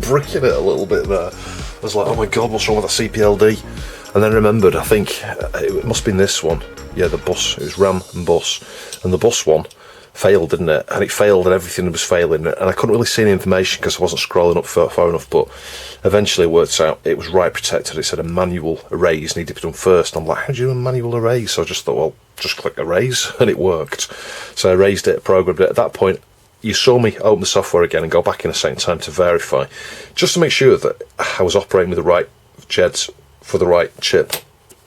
bricking it a little bit there. I was like, oh my god, what's wrong with that CPLD? And then remembered, I think it must have been this one. Yeah, the bus. It was RAM and bus. And the bus one failed, didn't it? And it failed and everything was failing. And I couldn't really see any information because I wasn't scrolling up far enough. But eventually it worked out. It was write protected. It said a manual erase needed to be done first. I'm like, how do you do a manual erase? So I just thought, well, just click erase. And it worked. So I erased it, programmed it. At that point, you saw me open the software again and go back in a second time to verify. Just to make sure that I was operating with the right JEDs for the right chip,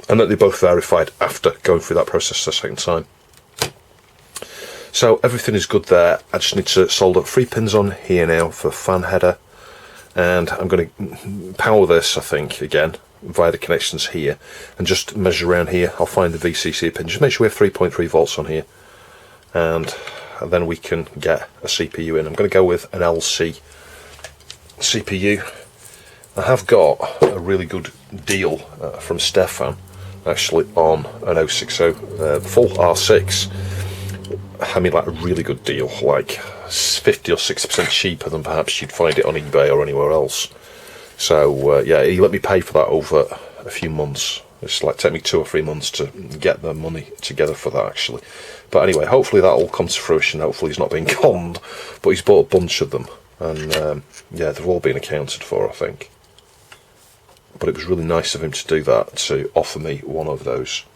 and that they both verified after going through that process a second time. So everything is good there. I just need to solder 3 pins on here now for fan header, and I'm going to power this, I think, again via the connections here, and just measure around here. I'll find the VCC pin, just make sure we have 3.3 volts on here, and then we can get a CPU in. I'm going to go with an LC CPU. I have got a really good deal from Stefan actually on an 060 full R6. I mean, like a really good deal, like 50 or 60% cheaper than perhaps you'd find it on eBay or anywhere else. So yeah, he let me pay for that over a few months. It's like take me 2 or 3 months to get the money together for that actually. But anyway, hopefully that will come to fruition. Hopefully he's not being conned, but he's bought a bunch of them, and yeah, they've all been accounted for, I think. But it was really nice of him to do that, to offer me one of those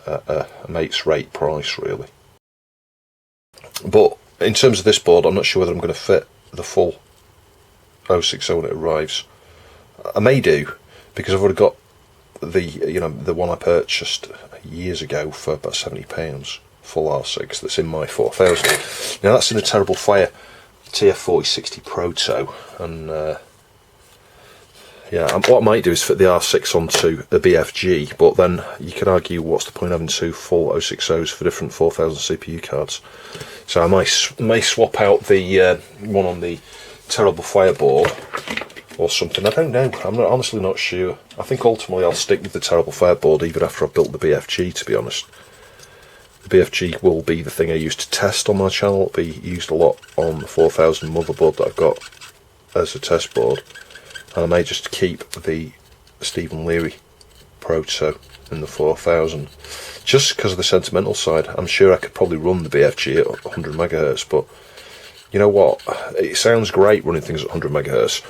at a mate's rate price, really. But in terms of this board, I'm not sure whether I'm going to fit the full 060 when it arrives. I may do, because I've already got the one I purchased years ago for about £70, full R6, that's in my 4000. Now that's in a TerribleFire TF360 Proto, and yeah, what I might do is fit the R6 onto the BFG, but then you could argue what's the point of having 2 full 060s for different 4000 CPU cards. So I may swap out the one on the TerribleFire board or something. I don't know. I'm honestly not sure. I think ultimately I'll stick with the TerribleFire board even after I've built the BFG, to be honest. The BFG will be the thing I use to test on my channel. It'll be used a lot on the 4000 motherboard that I've got as a test board. And I may just keep the Stephen Leary Proto in the 4000 just because of the sentimental side. I'm sure I could probably run the BFG at 100 MHz, but you know what, it sounds great running things at 100 MHz,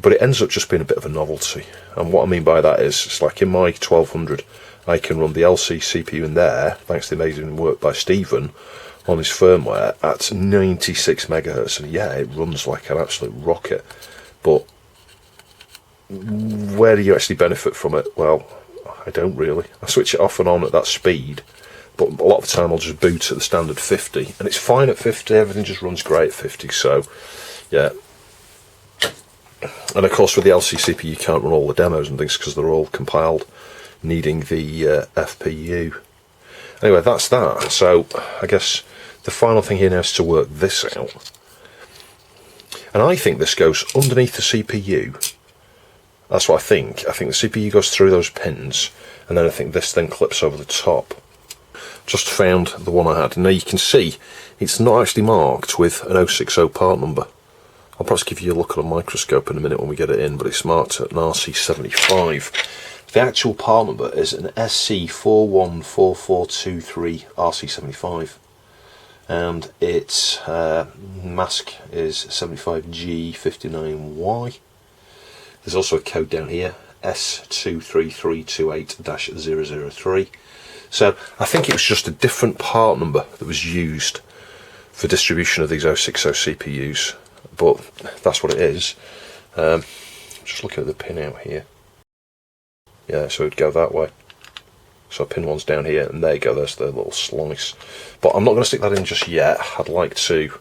but it ends up just being a bit of a novelty. And what I mean by that is, it's like in my 1200 I can run the LC CPU in there, thanks to the amazing work by Stephen on his firmware, at 96 MHz, and yeah, it runs like an absolute rocket. But where do you actually benefit from it? Well, I don't really. I switch it off and on at that speed, but a lot of the time I'll just boot at the standard 50, and it's fine at 50, everything just runs great at 50, so yeah. And of course with the LC CPU you can't run all the demos and things because they're all compiled, needing the FPU. Anyway, that's that. So I guess the final thing here now is to work this out. And I think this goes underneath the CPU. That's what I think. I think the CPU goes through those pins, and then I think this then clips over the top. Just found the one I had. Now you can see it's not actually marked with an 060 part number. I'll perhaps give you a look at a microscope in a minute when we get it in, but it's marked at an RC75. The actual part number is an SC414423 RC75, and its mask is 75G59Y. There's also a code down here, S23328-003. So I think it was just a different part number that was used for distribution of these 060 CPUs, but that's what it is. Just look at the pin out here. Yeah, so it would go that way. So pin 1's down here, and there you go, there's the little slice. But I'm not going to stick that in just yet. I'd like to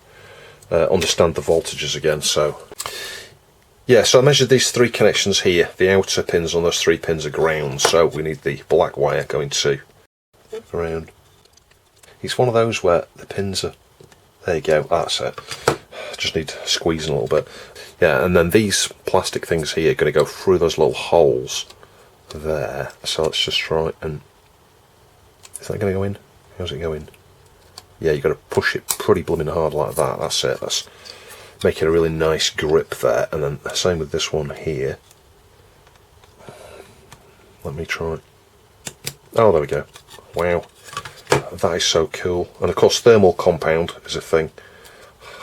understand the voltages again, so... Yeah, so I measured these 3 connections here. The outer pins on those 3 pins are ground, so we need the black wire going to ground. It's one of those where the pins are... There you go, that's it. Just need squeezing a little bit. Yeah, and then these plastic things here are going to go through those little holes there. So let's just try and... Is that going to go in? How's it going? Yeah, you've got to push it pretty blooming hard like that. That's it. That's making a really nice grip there. And then same with this one here. Let me try. Oh, there we go. Wow. That is so cool. And of course, thermal compound is a thing.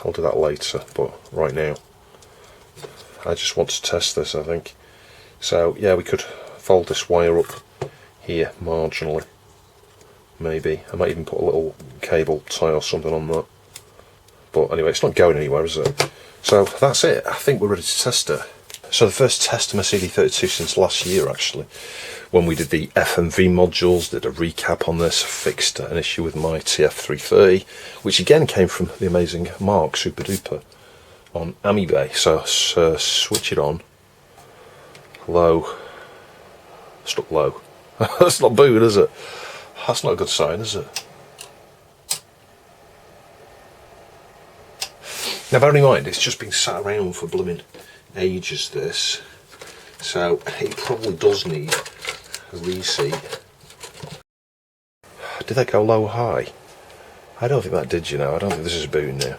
I'll do that later, but right now, I just want to test this, I think. So, yeah, we could fold this wire up here marginally. Maybe. I might even put a little cable tie or something on that. But anyway, it's not going anywhere, is it? So, that's it. I think we're ready to test it. So the first test of my CD32 since last year, actually, when we did the FMV modules, did a recap on this, fixed an issue with my TF330, which again came from the amazing Mark, super duper, on Amiga. So let's switch it on. Low. Stuck low. That's not booting, is it? That's not a good sign, is it? Now bear in mind, it's just been sat around for blooming ages, this. So it probably does need a reseat. Did that go low or high? I don't think that did, you know. I don't think this is booting now.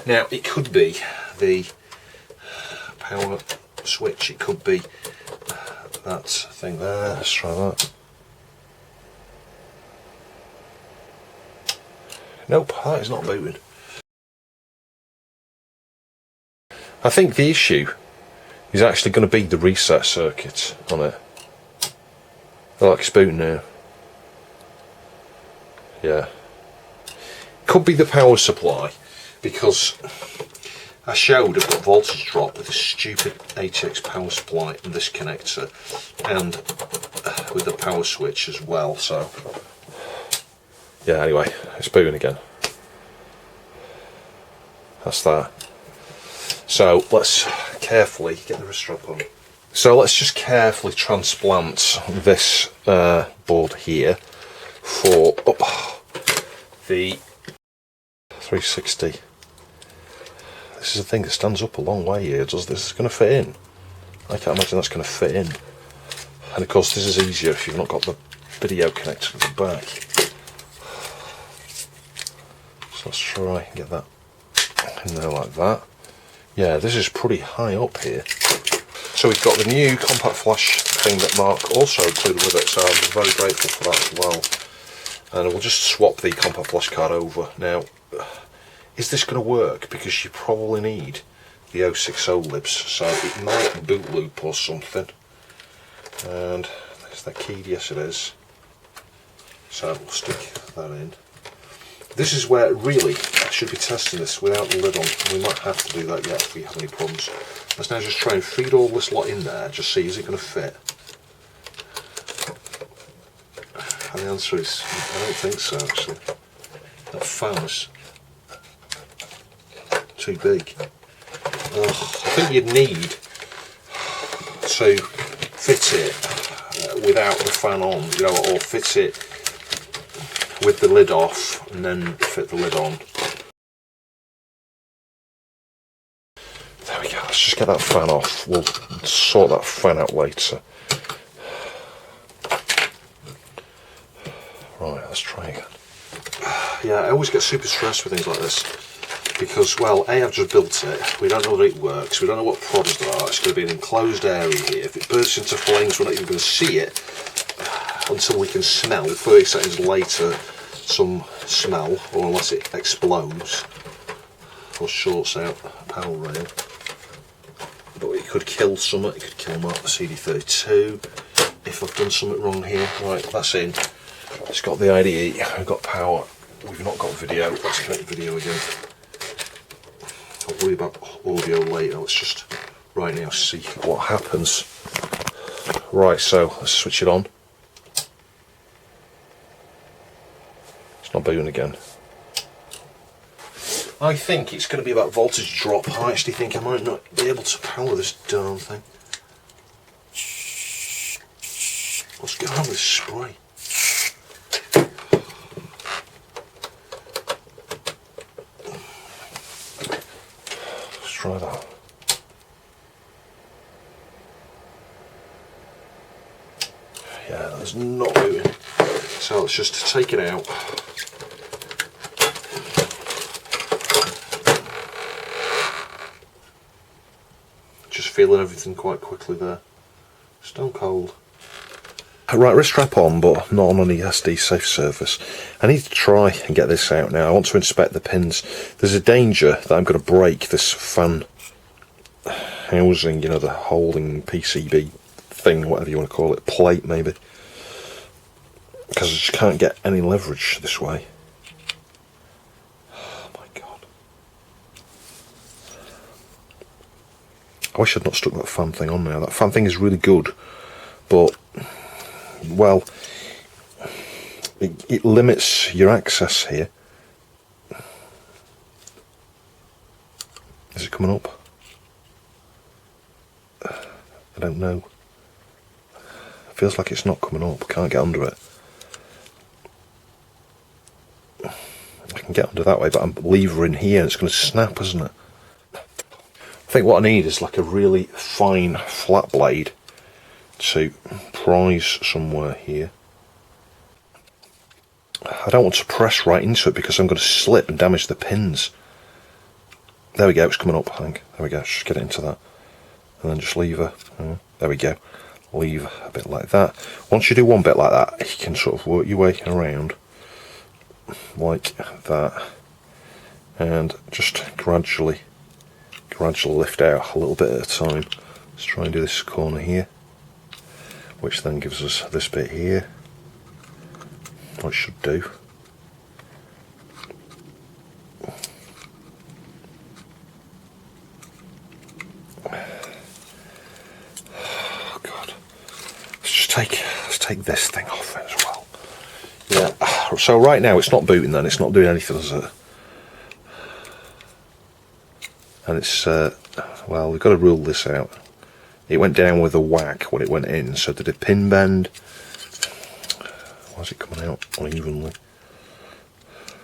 Now it could be the power switch, it could be that thing there. Let's try that. Nope, that is not booting. I think the issue is actually going to be the reset circuit on it. I like it's booting now. Yeah. Could be the power supply, because I showed a voltage drop with a stupid ATX power supply and this connector, and with the power switch as well. So yeah, anyway, it's booting again. That's that. So let's carefully get the wrist strap on. So let's just carefully transplant this board here for the 360. This is a thing that stands up a long way here. Does this going to fit in? I can't imagine that's going to fit in. And of course this is easier if you've not got the video connector at the back. So let's try and get that in there like that. Yeah, this is pretty high up here. So we've got the new compact flash thing that Mark also included with it, so I'm very grateful for that as well. And we'll just swap the compact flash card over. Now, is this going to work? Because you probably need the 060 libs, so it might boot loop or something. And is that keyed? Yes it is. So we'll stick that in. This is where really I should be testing this without the lid on. We might have to do that yet if we have any problems. Let's now just try and feed all this lot in there, just see is it going to fit. And the answer is I don't think so actually. That fan's too big. I think you'd need to fit it without the fan on, you know, or fit it with the lid off and then fit the lid on. There we go, let's just get that fan off. We'll sort that fan out later. Right, let's try again. Yeah, I always get super stressed with things like this because, well, A, I've just built it, we don't know that it works, we don't know what problems there are, it's going to be an enclosed area here. If it bursts into flames, we're not even going to see it until we can smell 30 seconds later some smell, or unless it explodes or shorts out a power rail. But it could kill something, it could kill Mark the CD32 if I've done something wrong here. Right, that's in. It's got the IDE, we've got power, we've not got video. Let's connect the video again. I'll worry about audio later, let's just right now see what happens. Right, so let's switch it on. It's not booting again. I think it's going to be about voltage drop. I actually think I might not be able to power this darn thing. What's going on with this spray? Let's try that. Yeah, that's not moving. So let's just take it out. Just feeling everything quite quickly there. Stone cold. Right, wrist strap on, but not on any SD safe surface. I need to try and get this out now. I want to inspect the pins. There's a danger that I'm going to break this fan housing, you know, the holding PCB thing, whatever you want to call it, plate maybe. Because I just can't get any leverage this way. Oh my god. I wish I'd not stuck that fan thing on now. That fan thing is really good, but, well, it limits your access here. Is it coming up? I don't know. It feels like it's not coming up. Can't get under it. I can get under that way, but I'm levering here and it's going to snap, isn't it? I think what I need is like a really fine flat blade to prise somewhere here. I don't want to press right into it because I'm going to slip and damage the pins. There we go, it's coming up, I think. There we go, just get it into that. And then just lever. There we go. Leave a bit like that. Once you do one bit like that, you can sort of work your way around like that, and just gradually lift out a little bit at a time. Let's try and do this corner here, which then gives us this bit here. What it should do. Oh god. Let's take this thing off as well. Yeah, so right now it's not booting then, it's not doing anything, is it? And it's, well, we've got to rule this out. It went down with a whack when it went in, so did a pin bend? Why is it coming out unevenly?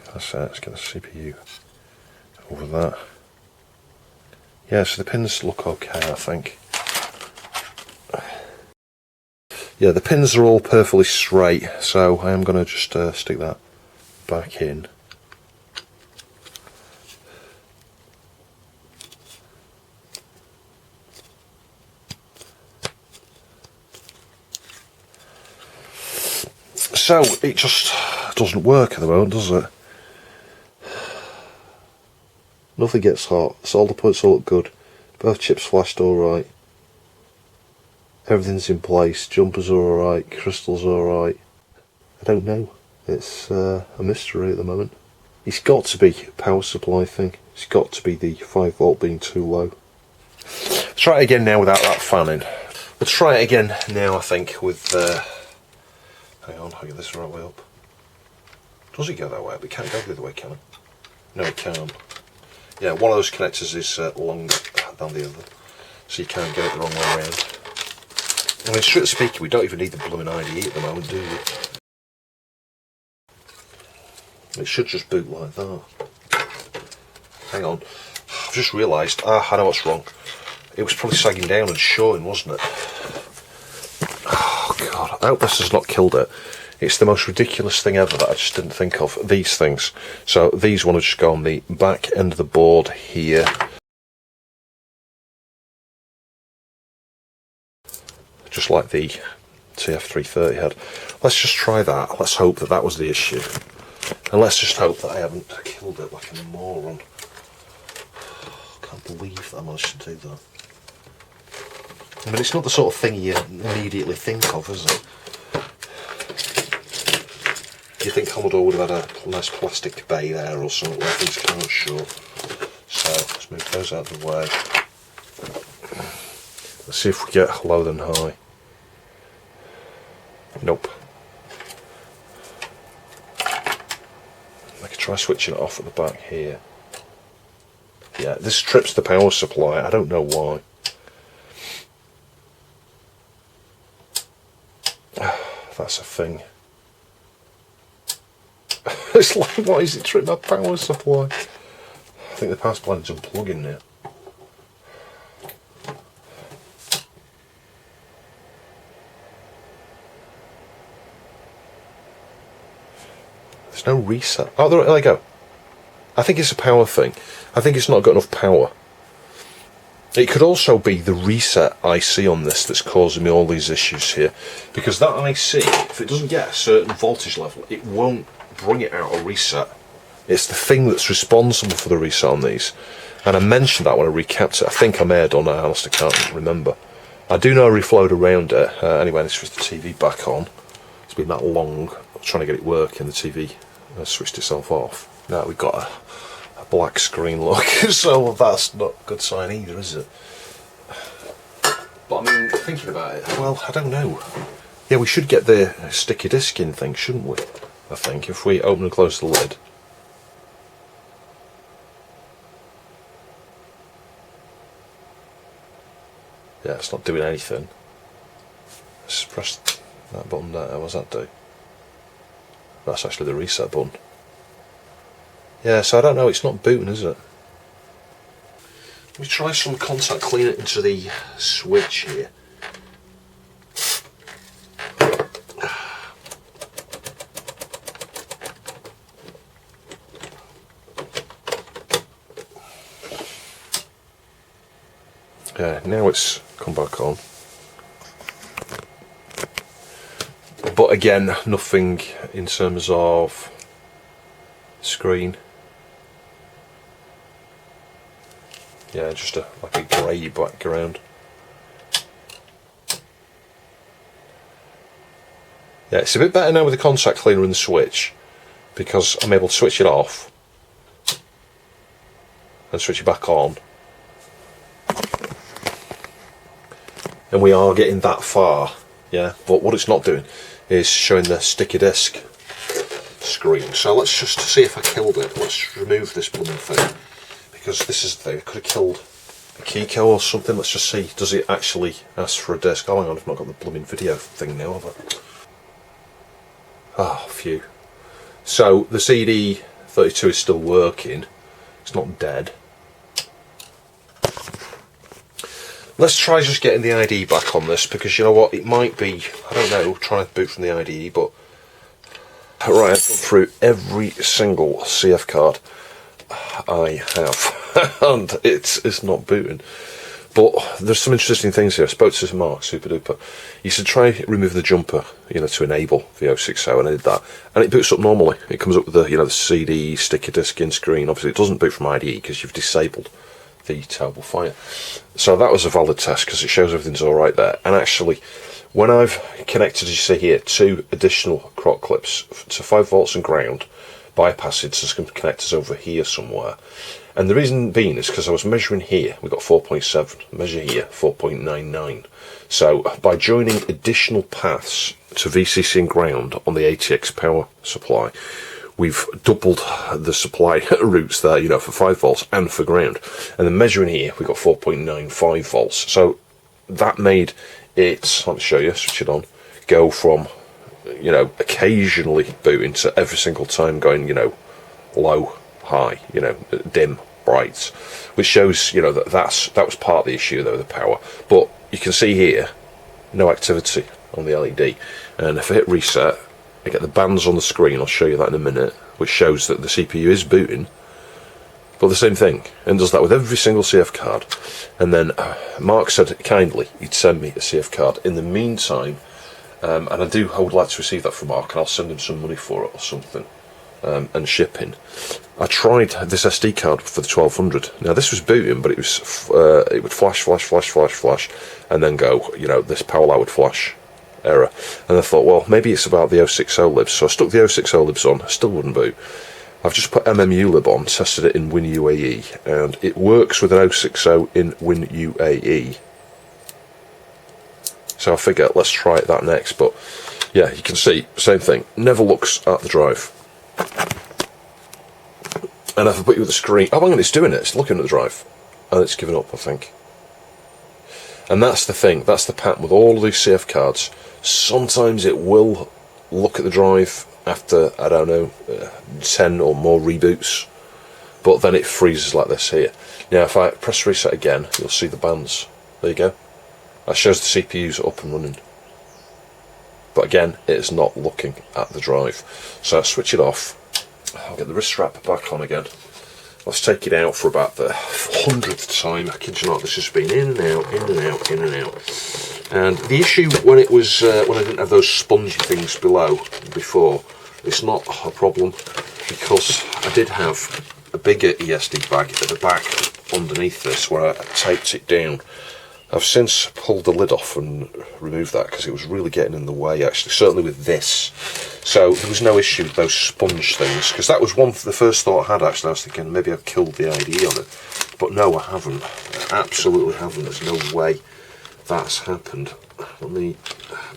That's it, let's get the CPU over that. Yeah, so the pins look okay, I think. Yeah, the pins are all perfectly straight, so I am going to just stick that back in. So, it just doesn't work at the moment, does it? Nothing gets hot, solder points all look good, both chips flashed alright. Everything's in place, jumpers are alright, crystals are alright. I don't know, it's a mystery at the moment. It's got to be a power supply thing, it's got to be the 5 volt being too low. Let's try it again now without that fanning. We'll try it again now, I think, with, hang on, I'll get this the right way up. Does it go that way? We can't go the other way, can it? No, it can't. Yeah, one of those connectors is longer than the other, so you can't get it the wrong way around. I mean, strictly speaking, we don't even need the blooming IDE at the moment, do we? It should just boot like that. Hang on, I've just realised, I know what's wrong. It was probably sagging down and shorting, wasn't it? Oh god, I hope this has not killed it. It's the most ridiculous thing ever that I just didn't think of, these things. So these want to just go on the back end of the board here. Just like the TF330 had. Let's just try that. Let's hope that that was the issue. And let's just hope that I haven't killed it like a moron. Can't believe that I managed to do that. I mean, it's not the sort of thing you immediately think of, is it? You think Commodore would have had a nice plastic bay there or something where things can't short. So, let's move those out of the way. Let's see if we get low than high. Nope. I could try switching it off at the back here. Yeah, this trips the power supply. I don't know why. That's a thing. It's like, why is it tripping my power supply? I think the power supply needs unplugging now. There's no reset. Oh, there they go. I think it's a power thing. I think it's not got enough power. It could also be the reset IC on this that's causing me all these issues here, because that IC, if it doesn't get a certain voltage level, it won't bring it out a reset. It's the thing that's responsible for the reset on these, and I mentioned that when I recapped it. I think I may have done it, I honestly can't remember. I do know I reflowed around it. Anyway, let's switch the TV back on. It's been that long, I'm trying to get it working, the TV switched itself off. Now we've got a black screen look, so that's not a good sign either, is it? But I mean, thinking about it, well, I don't know. Yeah, we should get the sticky disc in thing, shouldn't we? I think, if we open and close the lid. Yeah, it's not doing anything. Let's press that button there. What does that do? That's actually the reset button. Yeah, so I don't know, it's not booting, is it? Let me try some contact cleaner into the switch here. Yeah, now it's come back on. But again, nothing in terms of screen. Yeah, just like a grey background. Yeah, it's a bit better now with the contact cleaner and the switch, because I'm able to switch it off and switch it back on. And we are getting that far, yeah, but what it's not doing is showing the sticky disc screen. So let's just see if I killed it. Let's remove this blooming thing, because this is the thing. I could have killed a Keyco or something. Let's just see, does it actually ask for a disc? Oh, hang on, I've not got the blooming video thing now, have I? Ah, phew. So the CD32 is still working. It's not dead. Let's try just getting the IDE back on this, because you know what, it might be, I don't know, trying to boot from the IDE, but right, I've gone through every single CF card I have, and it's not booting. But there's some interesting things here. I spoke to Mark, super duper. He said try remove the jumper, you know, to enable the 060, and I did that, and it boots up normally. It comes up with the, you know, the CD sticky disc in screen. Obviously, it doesn't boot from IDE because you've disabled the TerribleFire. So that was a valid test because it shows everything's alright there. And actually, when I've connected, as you see here, 2 additional croc clips to 5 volts and ground, bypassed some connectors over here somewhere. And the reason being is because I was measuring here, we got 4.7, measure here, 4.99. So by joining additional paths to VCC and ground on the ATX power supply, we've doubled the supply routes there, you know, for 5 volts and for ground. And then measuring here, we got 4.95 volts. So that made it, let me show you, switch it on, go from, you know, occasionally booting to every single time going, you know, low, high, you know, dim, bright, which shows, you know, that was part of the issue though, the power. But you can see here, no activity on the LED. And if I hit reset, I get the bands on the screen, I'll show you that in a minute, which shows that the CPU is booting, but the same thing, and does that with every single CF card. And then Mark said kindly he'd send me a CF card in the meantime, and I would like to receive that from Mark, and I'll send him some money for it or something, and shipping. I tried this SD card for the 1200. Now this was booting, but it would flash, and then go, you know, this power light would flash. Error. And I thought, well, maybe it's about the 060 libs. So I stuck the 060 libs on, still wouldn't boot. I've just put MMU lib on, tested it in WinUAE, and it works with an 060 in WinUAE. So I figure let's try that next. But yeah, you can see, same thing, never looks at the drive. And if I put you with the screen, oh hang on, it's doing it, it's looking at the drive, and it's given up, I think. And that's the thing, that's the pattern with all of these CF cards. Sometimes it will look at the drive after, I don't know, 10 or more reboots, but then it freezes like this here. Now if I press reset again, you'll see the bands. There you go. That shows the CPU's up and running. But again, it is not looking at the drive. So I switch it off. I'll get the wrist strap back on again. Let's take it out for about the 100th time. I kid you not, this has been in and out, in and out, in and out. And the issue when it was when I didn't have those spongy things below before, it's not a problem because I did have a bigger ESD bag at the back underneath this where I taped it down. I've since pulled the lid off and removed that because it was really getting in the way, actually, certainly with this. So there was no issue with those sponge things, because that was the first thought I had, actually. I was thinking maybe I've killed the idea on it, but no, I haven't. I absolutely haven't. There's no way that's happened. Let me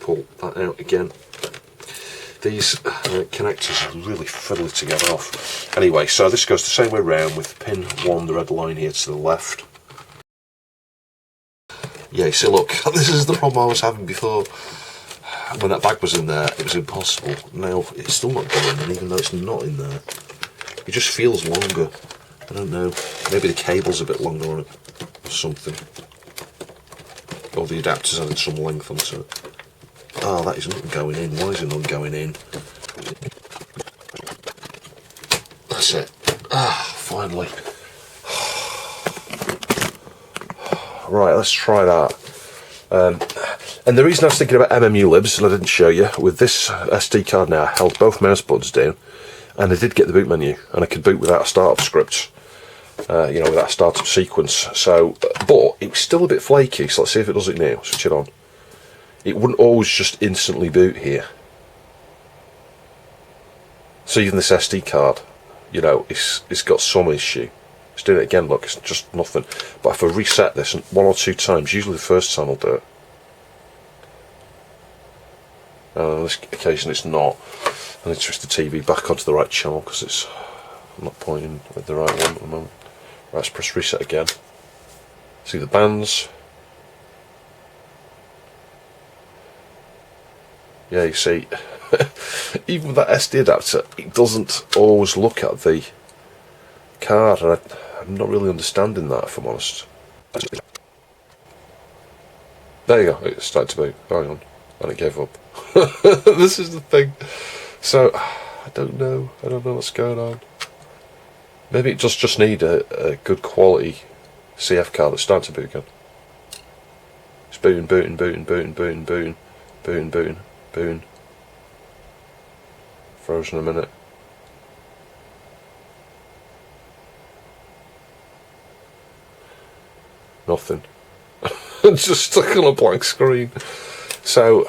pull that out again. These connectors are really fiddly to get off. Anyway, so this goes the same way around with pin 1, the red line here to the left. Yeah, see, look, this is the problem I was having before. When that bag was in there, it was impossible. Now, it's still not going in, even though it's not in there. It just feels longer. I don't know. Maybe the cable's a bit longer on it, or something. Or the adapter's having some length onto it. Oh, that is not going in. Why is it not going in? That's it. Ah, finally. Right, let's try that. And the reason I was thinking about MMU libs, and I didn't show you, with this SD card now, I held both mouse buttons down, and I did get the boot menu, and I could boot without a startup script, you know, without a startup sequence. So, but it was still a bit flaky, so let's see if it does it now. Switch it on. It wouldn't always just instantly boot here. So even this SD card, you know, it's got some issue. Let's do it again, look, it's just nothing. But if I reset this 1 or 2 times, usually the first time I'll do it. On this occasion it's not. I need to switch the TV back onto the right channel because it's I'm not pointing at the right one at the moment. Right, let's press reset again. See the bands. Yeah, you see, even with that SD adapter, it doesn't always look at the card, and I'm not really understanding that, if I'm honest. There you go, it started to boot. Hang on, and it gave up. This is the thing. So I don't know what's going on. Maybe it just need a good quality CF card that's starting to boot again. It's booting, booting, booting, booting, booting, booting, booting, booting, booting. Frozen a minute. Nothing. Just stuck on a blank screen. So,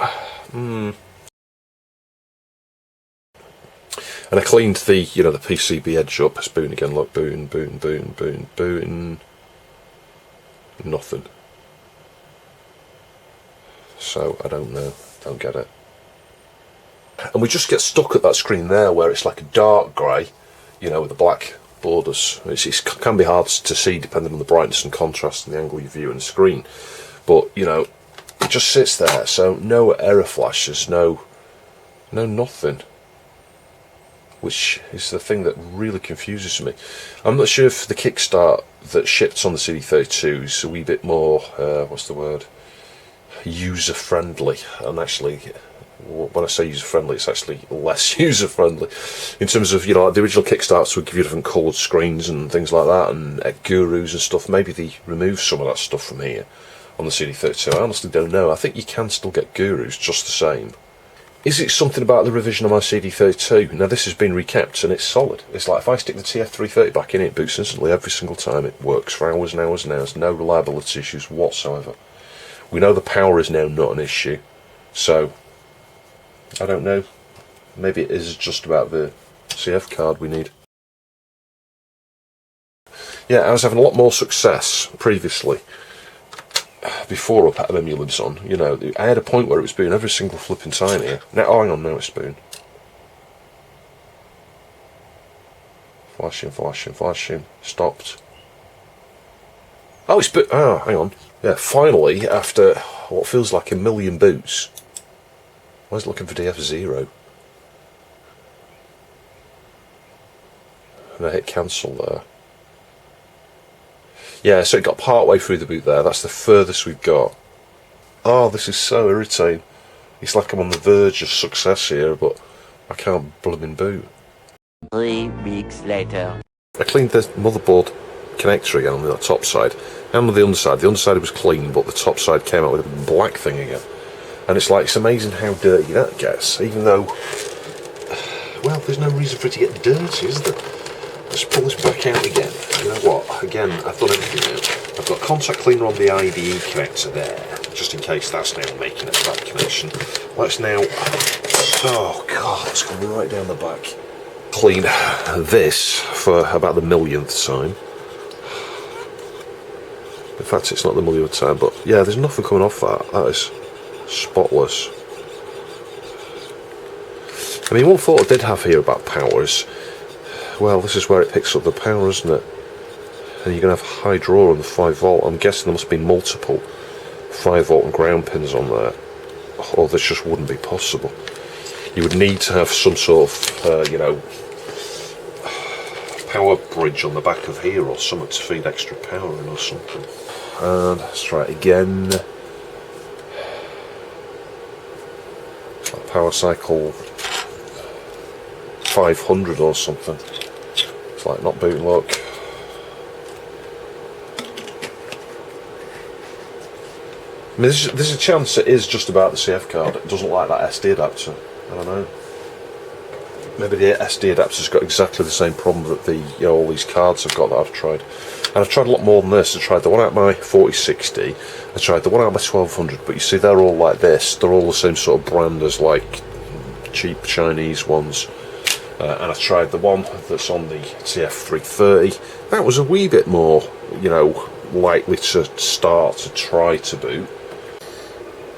and I cleaned the, you know, the PCB edge up. It's booting again. Look, booting, booting, booting, booting, booting. Nothing. So I don't know. Don't get it. And we just get stuck at that screen there, where it's like a dark grey, you know, with the black borders. It can be hard to see depending on the brightness and contrast and the angle you view on the screen. But, you know, it just sits there, so no error flashes, no nothing. Which is the thing that really confuses me. I'm not sure if the kickstart that ships on the CD32 is a wee bit more, what's the word, user-friendly. And actually, when I say user-friendly, it's actually less user-friendly. In terms of, you know, like the original kickstarts would give you different coloured screens and things like that, and gurus and stuff. Maybe they remove some of that stuff from here on the CD32. I honestly don't know. I think you can still get gurus just the same. Is it something about the revision of my CD32? Now this has been recapped and it's solid. It's like if I stick the TF330 back in, it boots instantly every single time. It works for hours and hours and hours. No reliability issues whatsoever. We know the power is now not an issue. So, I don't know. Maybe it is just about the CF card we need. Yeah, I was having a lot more success previously. Before I put MMU libs on, you know, I had a point where it was booting every single flipping time here. Now, oh, hang on, now it's booting. Flashing, flashing, flashing. Stopped. Oh, it's boot. Oh, hang on. Yeah, finally, after what feels like a million boots. I was looking for DF0. And I hit cancel there. Yeah, so it got part way through the boot there. That's the furthest we've got. Oh, this is so irritating. It's like I'm on the verge of success here, but I can't blooming boot. 3 weeks later. I cleaned the motherboard connector again on the top side, and on the underside. The underside was clean, but the top side came out with a black thing again. And it's like, it's amazing how dirty that gets, even though, well, there's no reason for it to get dirty, is there? Let's pull this back out again. You know what? Again, I've done everything now. I've got contact cleaner on the IDE connector there, just in case that's now making a bad connection. Let's now, oh god, let's go right down the back. Clean this for about the millionth time. In fact, it's not the millionth time, but yeah, there's nothing coming off that. That is spotless. I mean, one thought I did have here about powers. Well, this is where it picks up the power, isn't it? And you're going to have high draw on the 5V. I'm guessing there must be multiple 5V and ground pins on there, or this just wouldn't be possible. You would need to have some sort of, you know, power bridge on the back of here or something to feed extra power in or something. And let's try it again. Power cycle 500 or something. It's like not booting, look. I mean, there's a chance it is just about the CF card. It doesn't like that SD adapter. I don't know. Maybe the SD adapter's got exactly the same problem that the, you know, all these cards have got that I've tried. And I've tried a lot more than this. I tried the one out of my 4060. I tried the one out of my 1200. But you see, they're all like this. They're all the same sort of brand as like cheap Chinese ones. And I tried the one that's on the TF330. That was a wee bit more, you know, likely to start to try to boot.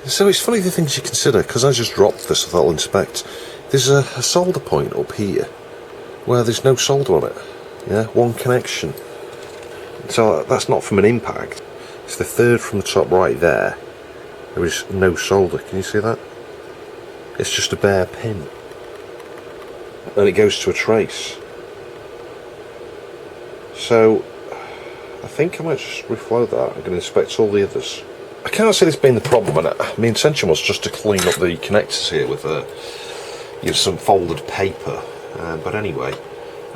So it's funny the things you consider, because I just dropped this, I thought I'll inspect. There's a solder point up here where there's no solder on it. Yeah, one connection. So that's not from an impact. It's the third from the top right there. There is no solder. Can you see that? It's just a bare pin. And it goes to a trace. So I think I might just reflow that. I'm going to inspect all the others. I can't see this being the problem, and my intention was just to clean up the connectors here with you know, some folded paper. But anyway,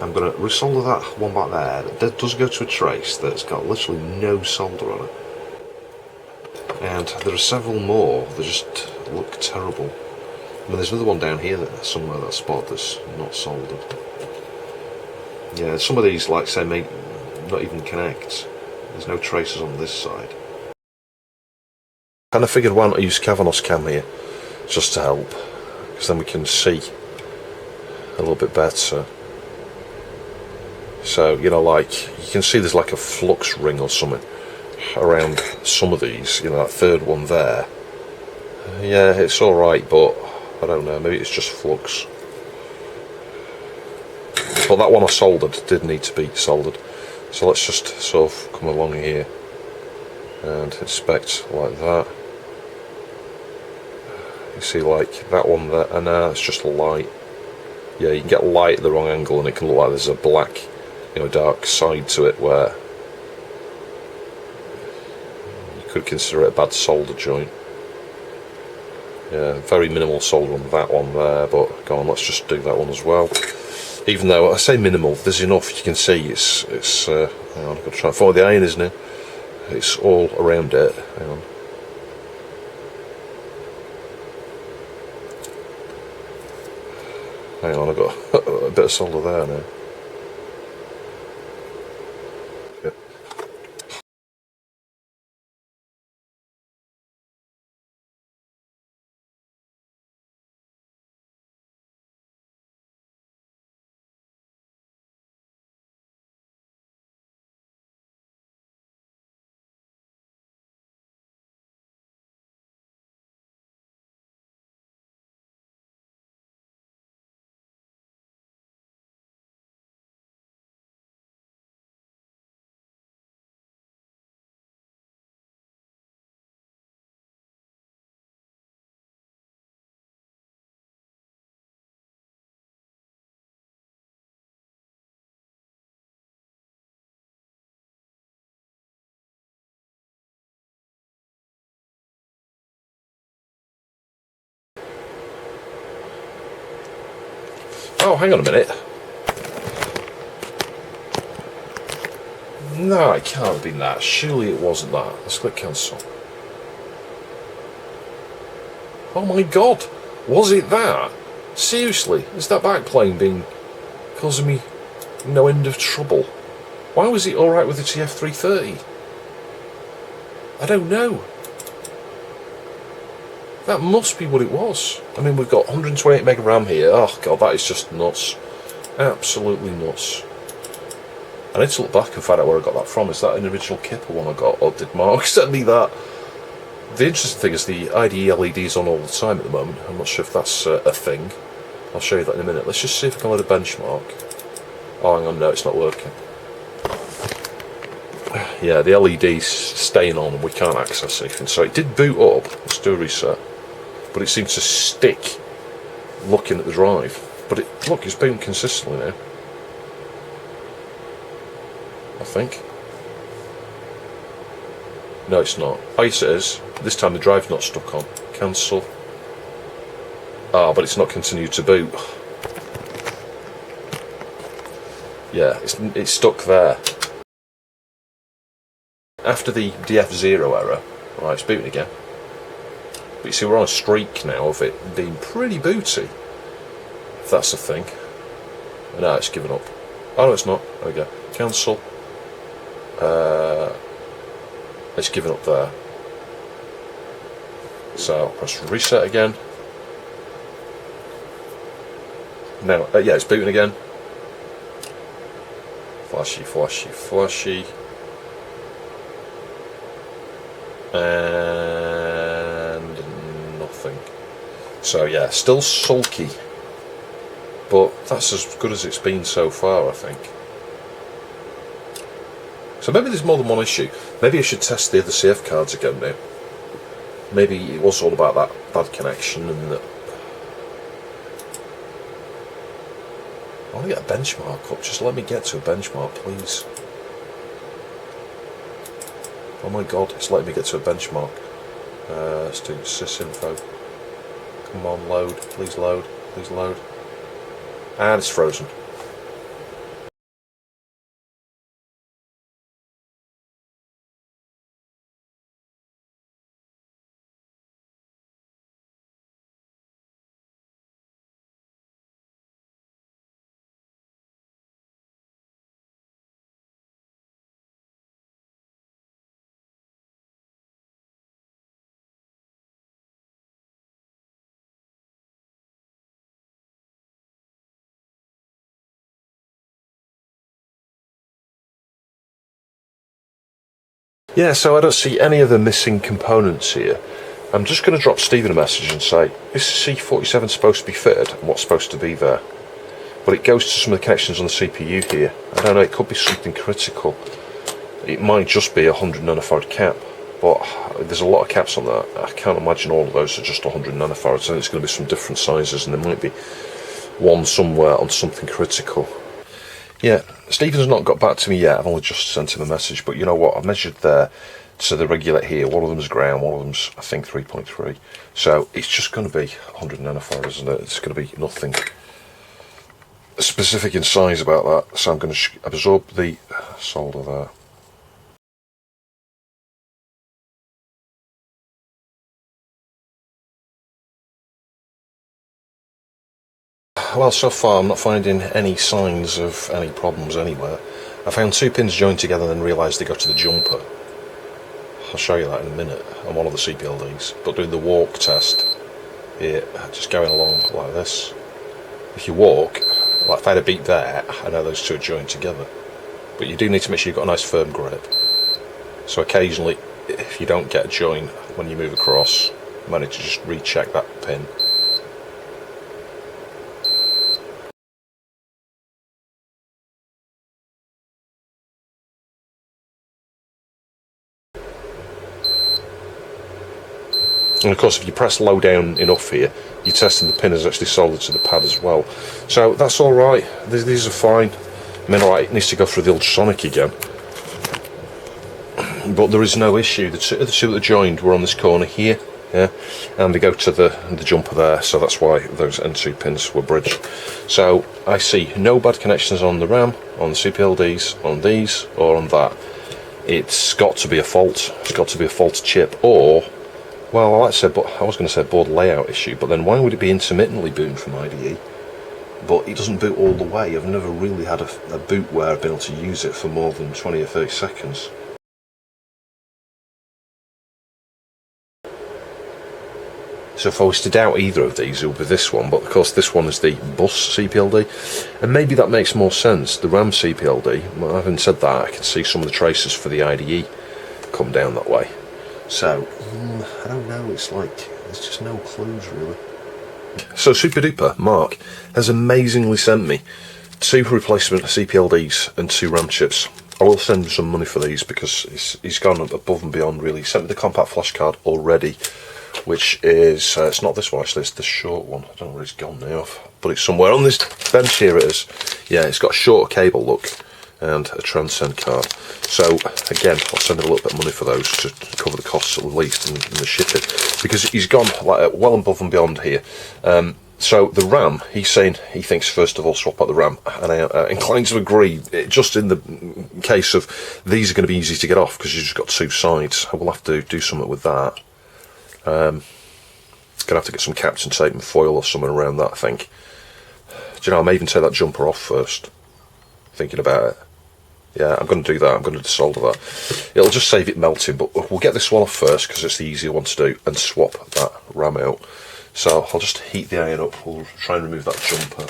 I'm going to resolder that one back there. That does go to a trace that's got literally no solder on it. And there are several more that just look terrible. I mean, there's another one down here that somewhere, that spot that's not soldered. Yeah, some of these, like say, may not even connect. There's no traces on this side. And I figured why not use Kavanagh's cam here, just to help, because then we can see a little bit better. So, you know, like, you can see there's like a flux ring or something around some of these, you know, that third one there. Yeah, it's alright, but I don't know, maybe it's just flux. But that one I soldered did need to be soldered. So let's just sort of come along here and inspect like that. You see, like that one there, and it's just light. Yeah, you can get light at the wrong angle and it can look like there's a black, you know, dark side to it where you could consider it a bad solder joint. Yeah, very minimal solder on that one there, but go on, let's just do that one as well. Even though I say minimal, there's enough. You can see it's hang on, I've got to try and follow the iron, isn't it? It's all around it. Hang on. Hang on, I've got a bit of solder there now. Yep. Oh, hang on a minute. No, it can't have been that. Surely it wasn't that. Let's click cancel. Oh my god! Was it that? Seriously? Is that backplane been causing me no end of trouble? Why was it alright with the TF330? I don't know. That must be what it was. I mean, we've got 128 meg of RAM here. Oh god, that is just nuts. Absolutely nuts. I need to look back and find out where I got that from. Is that an original Kipper one I got, or did Mark send me that? The interesting thing is the IDE LED's on all the time at the moment. I'm not sure if that's a thing. I'll show you that in a minute. Let's just see if I can load a benchmark. Oh, hang on, no, it's not working. Yeah, the LED's staying on and we can't access anything. So it did boot up. Let's do a reset. But it seems to stick looking at the drive. But look, it's booting consistently now. I think. No, it's not. Oh, yes, it is. This time the drive's not stuck on. Cancel. Ah, but it's not continued to boot. Yeah, it's stuck there. After the DF0 error, right, it's booting again. But you see, we're on a streak now of it being pretty booty. If that's a thing. No, it's given up. Oh, no, it's not. There we go. Cancel. It's given up there. So, press reset again. Now, yeah, it's booting again. Flashy, flashy, flashy. And nothing. So yeah, still sulky, but that's as good as it's been so far, I think. So maybe there's more than one issue. Maybe I should test the other CF cards again now. Maybe it was all about that bad connection and that. I want to get a benchmark up. Just let me get to a benchmark, please. Oh my god, it's letting me get to a benchmark. Let's do sysinfo. Come on, load. Please load. Please load. And it's frozen. Yeah, so I don't see any of the missing components here. I'm just going to drop Stephen a message and say, is C47 supposed to be fitted and what's supposed to be there? But it goes to some of the connections on the CPU here. I don't know, it could be something critical. It might just be a 100 nanofarad cap, but there's a lot of caps on that. I can't imagine all of those are just 100 nanofarads, and it's going to be some different sizes, and there might be one somewhere on something critical. Yeah, Stephen's not got back to me yet. I've only just sent him a message, but you know what? I measured there to the regulator here. One of them's ground, one of them's, I think, 3.3. So it's just going to be 100 nanofarads, isn't it? It's going to be nothing specific in size about that. So I'm going to absorb the solder there. Well, so far I'm not finding any signs of any problems anywhere. I found two pins joined together and then realised they go to the jumper. I'll show you that in a minute on one of the CPLDs. But doing the walk test here, just going along like this. If you walk, like if I had a beat there, I know those two are joined together. But you do need to make sure you've got a nice firm grip. So occasionally, if you don't get a join when you move across, you might need to just recheck that pin. And of course, if you press low down enough here, you're testing the pin is actually soldered to the pad as well. So that's all right. These are fine. I mean, alright, it needs to go through the ultrasonic again, but there is no issue. The two that are joined were on this corner here, yeah, and they go to the jumper there. So that's why those N2 pins were bridged. So I see no bad connections on the RAM, on the CPLDs, on these, or on that. it's got to be a fault. It's got to be a faulty chip, or, well, like I said, but I was going to say board layout issue, but then why would it be intermittently booting from IDE? But it doesn't boot all the way. I've never really had a boot where I've been able to use it for more than 20 or 30 seconds. So if I was to doubt either of these, it would be this one, but of course this one is the bus CPLD, and maybe that makes more sense. The RAM CPLD, well, having said that, I can see some of the traces for the IDE come down that way. So, I don't know, it's like, there's just no clues really. So SuperDuper Mark has amazingly sent me 2 replacement CPLDs and 2 RAM chips. I will send him some money for these because he's gone above and beyond really. He sent me the compact flash card already, which is, it's not this one actually, it's the short one. I don't know where it's gone now, but it's somewhere on this bench. Here it is. Yeah, it's got a shorter cable look and a Transcend card. So again, I'll send him a little bit of money for those to cover the costs at least and the shipping, because he's gone like well above and beyond here. So the RAM, he's saying he thinks first of all swap out the RAM, and I inclined to agree, just in the case of these are going to be easy to get off because you've just got 2 sides. I will have to do something with that. Gonna have to get some captain tape and foil or something around that, I think. Do you know, I may even take that jumper off first, thinking about it. Yeah, I'm going to do that. I'm going to desolder that. It'll just save it melting, but we'll get this one off first because it's the easier one to do, and swap that RAM out. So I'll just heat the iron up. We'll try and remove that jumper.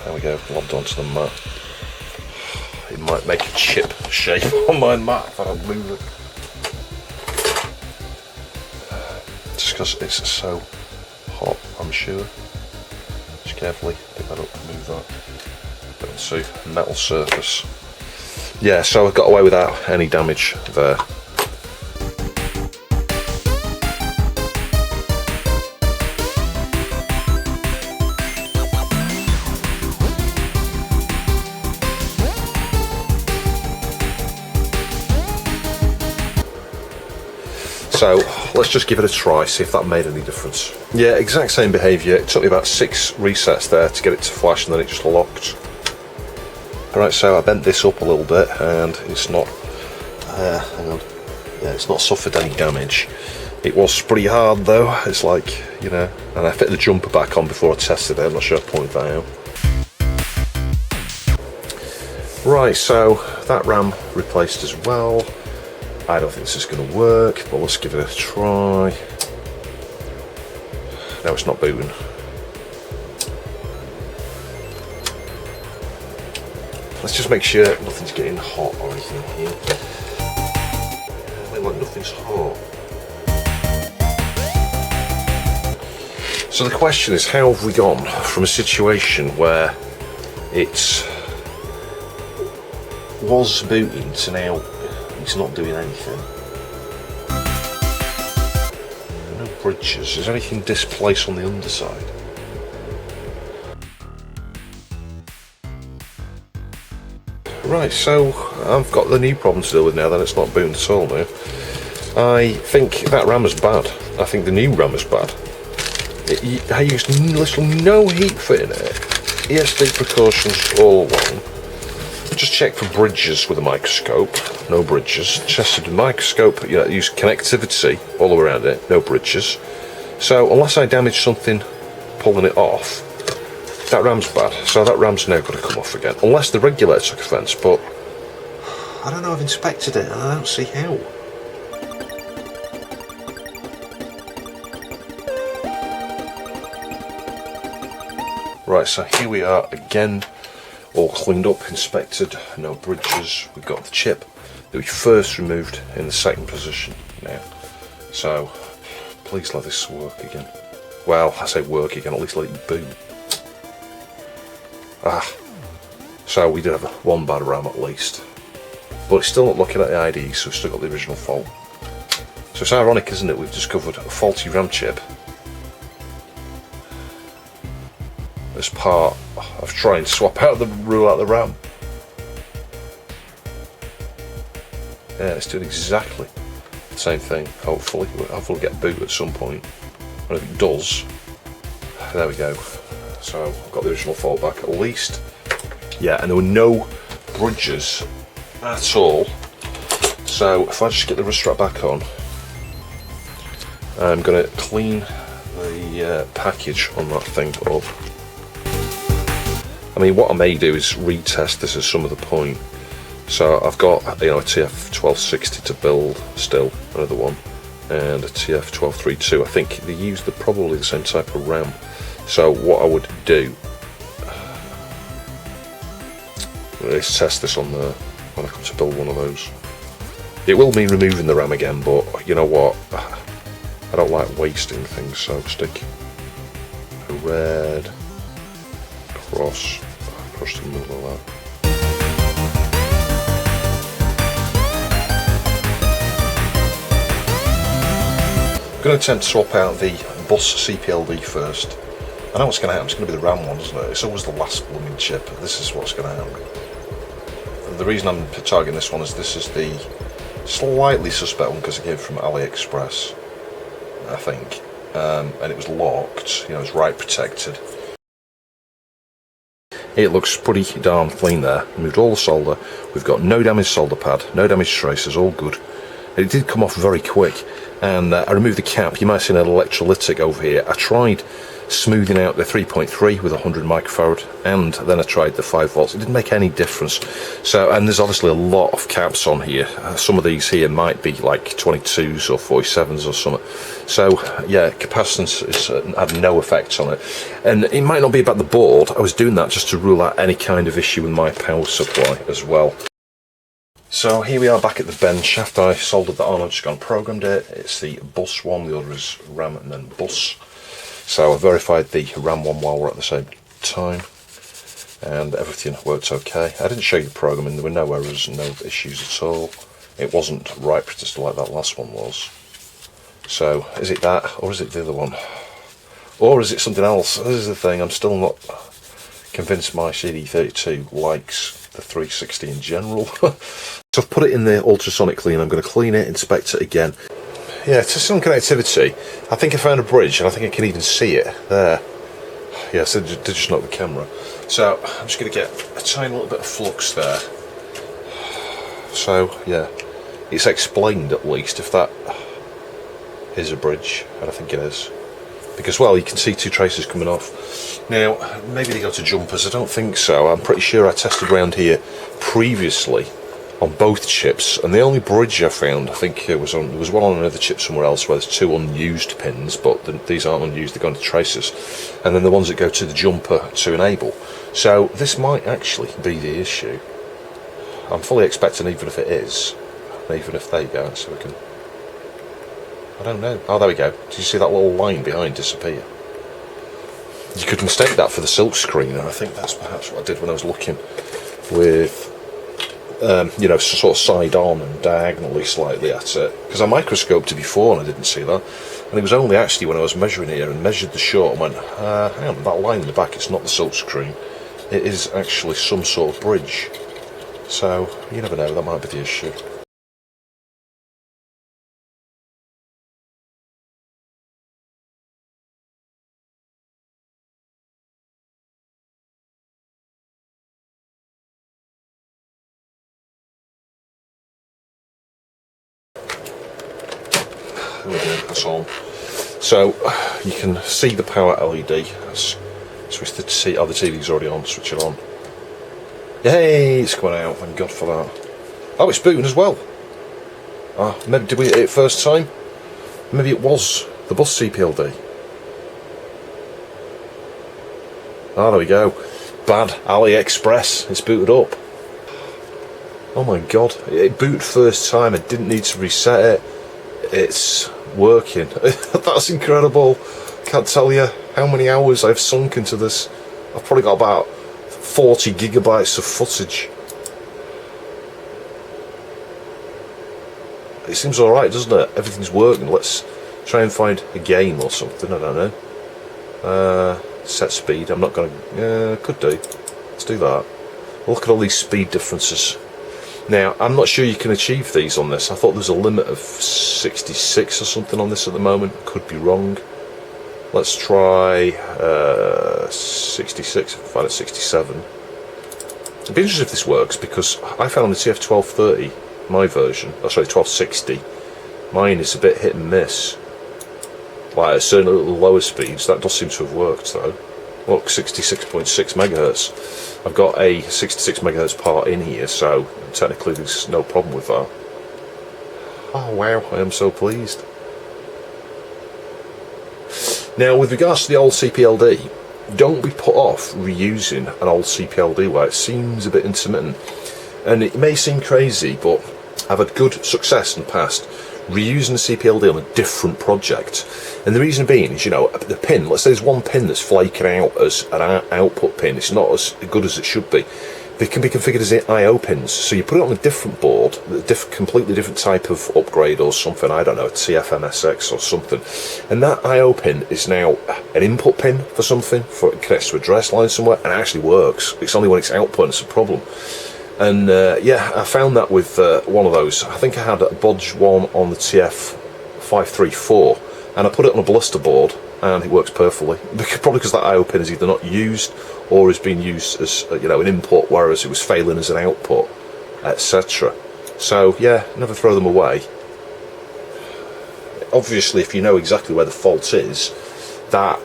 There we go, lobbed onto the mat. It might make a chip shape on my mat if I don't move it. Just because it's so hot, I'm sure. Just carefully pick that up and move that. But see, metal surface. Yeah, so I got away without any damage there. So let's just give it a try, see if that made any difference. Yeah, exact same behaviour. It took me about 6 resets there to get it to flash, and then it just locked. Alright, so I bent this up a little bit and it's not, hang on, yeah, it's not suffered any damage. It was pretty hard though, it's like, you know, and I fit the jumper back on before I tested it. I'm not sure I pointed that out. Right, so that RAM replaced as well. I don't think this is going to work, but let's give it a try. No, it's not booting. Let's just make sure nothing's getting hot or anything here. Like nothing's hot. So the question is, how have we gone from a situation where it was booting to now it's not doing anything? No bridges. Is anything displaced on the underside? Right, so I've got the new problem to deal with now, then it's not booting at all now. I think that RAM is bad. I think the new RAM is bad. I used literally no heat fit in it. ESD precautions all along. Just checked for bridges with a microscope, no bridges. Tested the microscope, you know, used connectivity all around it, no bridges. So unless I damage something pulling it off, that RAM's bad. So that RAM's now got to come off again. Unless the regulator took offence, but I don't know, I've inspected it and I don't see how. Right, so here we are again. All cleaned up, inspected, no bridges. We've got the chip that we first removed in the second position now. So, please let this work again. Well, I say work again, at least let it boot. So we did have one bad RAM at least. But it's still not looking at the ID, so we've still got the original fault. So it's ironic, isn't it? We've discovered a faulty RAM chip as part of trying to swap out the rule out the RAM. Yeah, it's doing exactly the same thing. Hopefully we'll get a boot at some point. And if it does, there we go. So I've got the original fault back at least. Yeah, and there were no bridges at all. So if I just get the wrist strap back on, I'm going to clean the package on that thing up. I mean, what I may do is retest this at some other point. So I've got, you know, a TF1260 to build still, another one, and a TF1232. I think they use probably the same type of RAM. So what I would do is test this on when I come to build one of those. It will mean removing the RAM again, but you know what? I don't like wasting things, so stick a red cross across the middle of that. I'm going to attempt to swap out the bus CPLD first. I know what's going to happen. It's going to be the RAM one, isn't it? It's always the last blooming chip. This is what's going to happen. The reason I'm targeting this one is this is the slightly suspect one because it came from AliExpress, I think, and it was locked. You know, it's write protected. It looks pretty darn clean there. Removed all the solder. We've got no damaged solder pad, no damaged tracers, all good. It did come off very quick, and I removed the cap. You might have seen an electrolytic over here. I tried smoothing out the 3.3 with 100 microfarad, and then I tried the 5 volts. It didn't make any difference. So, and there's obviously a lot of caps on here. Some of these here might be like 22s or 47s or something. So yeah, capacitance had no effect on it, and it might not be about the board. I was doing that just to rule out any kind of issue with my power supply as well. So here we are back at the bench after I soldered that on. I've just gone and programmed it. It's the bus one, the other is RAM and then bus. So I verified the RAM one while we're at the same time, and everything worked okay. I didn't show you the programming. There were no errors, no issues at all. It wasn't write protected like that last one was. So is it that, or is it the other one, or is it something else? This is the thing. I'm still not convinced my CD32 likes the 360 in general. So I've put it in the ultrasonic clean. I'm going to clean it, inspect it again. Yeah, to some connectivity, I think I found a bridge, and I think I can even see it there. Yeah, so did just knock the camera. So I'm just going to get a tiny little bit of flux there. So yeah, it's explained at least if that is a bridge, and I think it is. Because, well, you can see two traces coming off. Now, maybe they go to jumpers, I don't think so. I'm pretty sure I tested around here previously on both chips, and the only bridge I found, I think there was one on another chip somewhere else where there's two unused pins, but these aren't unused, they're going to traces, and then the ones that go to the jumper to enable. So this might actually be the issue. I'm fully expecting, even if it is, even if they go, so we can, I don't know. Oh, there we go. Did you see that little line behind disappear? You could mistake that for the silk screen, and I think that's perhaps what I did when I was looking with you know, sort of side on and diagonally slightly at it, because I microscoped it before and I didn't see that, and it was only actually when I was measuring here and measured the short and went, hang on, that line in the back, it's not the silk screen, it is actually some sort of bridge. So you never know, that might be the issue. There we go, that's on. So you can see the power LED. Switch the TV's already on, switch it on. Yay, it's coming out, thank God for that. Oh, it's booting as well. Maybe did we hit it first time? Maybe it was the bus CPLD. There we go. Bad AliExpress, it's booted up. Oh my God, it booted first time, I didn't need to reset it. It's working. That's incredible. Can't tell you how many hours I've sunk into this. I've probably got about 40 gigabytes of footage. It seems alright, doesn't it? Everything's working. Let's try and find a game or something, I don't know. Set speed, I'm not going to... could do. Let's do that. Look at all these speed differences. Now, I'm not sure you can achieve these on this. I thought there's a limit of 66 or something on this at the moment. Could be wrong. Let's try 66, find it 67. It'd be interesting if this works, because I found on the TF1230, my version, oh sorry, 1260, mine is a bit hit and miss. Like at certain little lower speeds, that does seem to have worked though. Look, 66.6 megahertz. I've got a 66 megahertz part in here, so technically there's no problem with that. Oh wow, I am so pleased. Now, with regards to the old CPLD, don't be put off reusing an old CPLD where it seems a bit intermittent. And it may seem crazy, but I've had good success in the past reusing the CPLD on a different project. And the reason being is, you know, the pin, let's say there's one pin that's flaking out as an output pin, it's not as good as it should be. They can be configured as I/O pins, so you put it on a different board, a completely different type of upgrade or something, I don't know, TFMSX or something, and that I/O pin is now an input pin for something, it connects to a address line somewhere, and it actually works. It's only when it's output it's a problem. And yeah, I found that with one of those. I think I had a Bodge one on the TF534, and I put it on a Ballista board, and it works perfectly. Probably because that I/O pin is either not used or is being used as you know, an input, whereas it was failing as an output, etc. So yeah, never throw them away. Obviously, if you know exactly where the fault is, that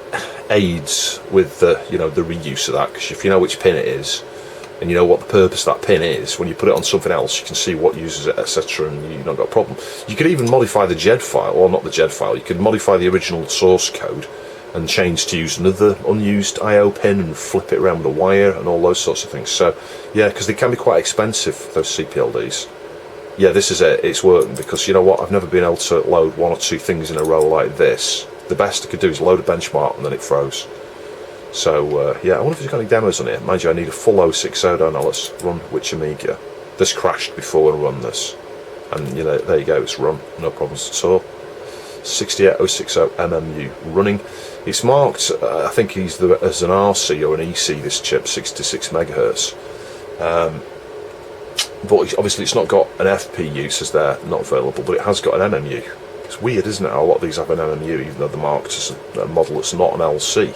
aids with the, you know, the reuse of that. Because if you know which pin it is, and you know what the purpose of that pin is, when you put it on something else, you can see what uses it, etc., and you've not got a problem. You could even modify the JED file, or not the JED file, you could modify the original source code and change to use another unused I/O pin and flip it around with a wire and all those sorts of things. So yeah, because they can be quite expensive, those CPLDs. Yeah, this is it, it's working, because you know what, I've never been able to load one or two things in a row like this. The best I could do is load a benchmark and then it froze. So yeah, I wonder if there's got any demos on here. Mind you, I need a full 060, don't I? Let's run which Amiga. This crashed before I run this, and you know, there you go, it's run, no problems at all. 68060 MMU running. It's marked, I think he's as an RC or an EC, this chip, 66 megahertz. But obviously it's not got an FP use, as they're not available, but it has got an MMU. It's weird, isn't it, how a lot of these have an MMU, even though they're marked as a model that's not an LC.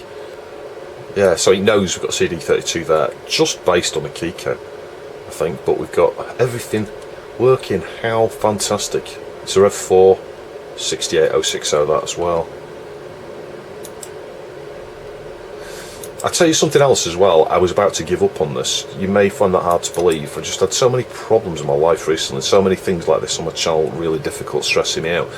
Yeah, so he knows we've got CD32 there, just based on the key code, I think, but we've got everything working. How fantastic. It's a Rev 4, 68060 that as well. I'll tell you something else as well, I was about to give up on this. You may find that hard to believe. I've just had so many problems in my life recently, so many things like this on my channel, really difficult, stressing me out.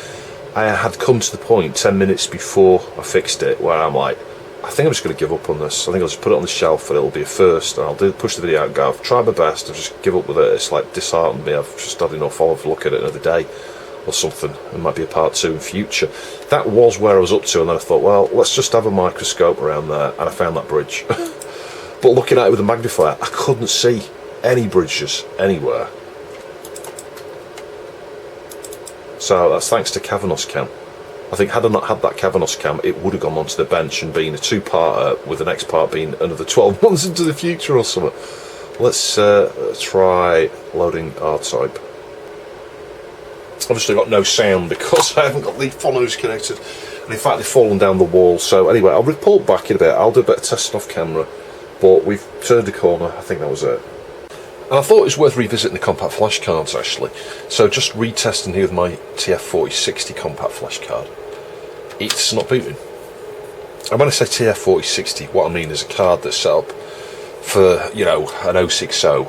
I had come to the point 10 minutes before I fixed it where I'm like, I think I'm just going to give up on this. I think I'll just put it on the shelf and it'll be a first, and I'll push the video out and go, I've tried my best, I'll just give up with it. It's like disheartened me, I've just had enough. I'll have a look at it another day or something. It might be a part 2 in future. That was where I was up to, and then I thought, well, let's just have a microscope around there, and I found that bridge. But looking at it with a magnifier, I couldn't see any bridges anywhere. So that's thanks to Kavanos Cam. I think had I not had that Kavanos Cam, it would have gone onto the bench and been a 2-parter, with the next part being another 12 months into the future or something. Let's try loading R-Type. Obviously got no sound because I haven't got the phonos connected, and in fact they've fallen down the wall. So anyway, I'll report back in a bit. I'll do a bit of testing off camera, but we've turned the corner. I think that was it. And I thought it was worth revisiting the compact flash cards actually. So just retesting here with my TF4060 compact flash card. It's not booting. And when I say TF4060, what I mean is a card that's set up for, you know, an 060.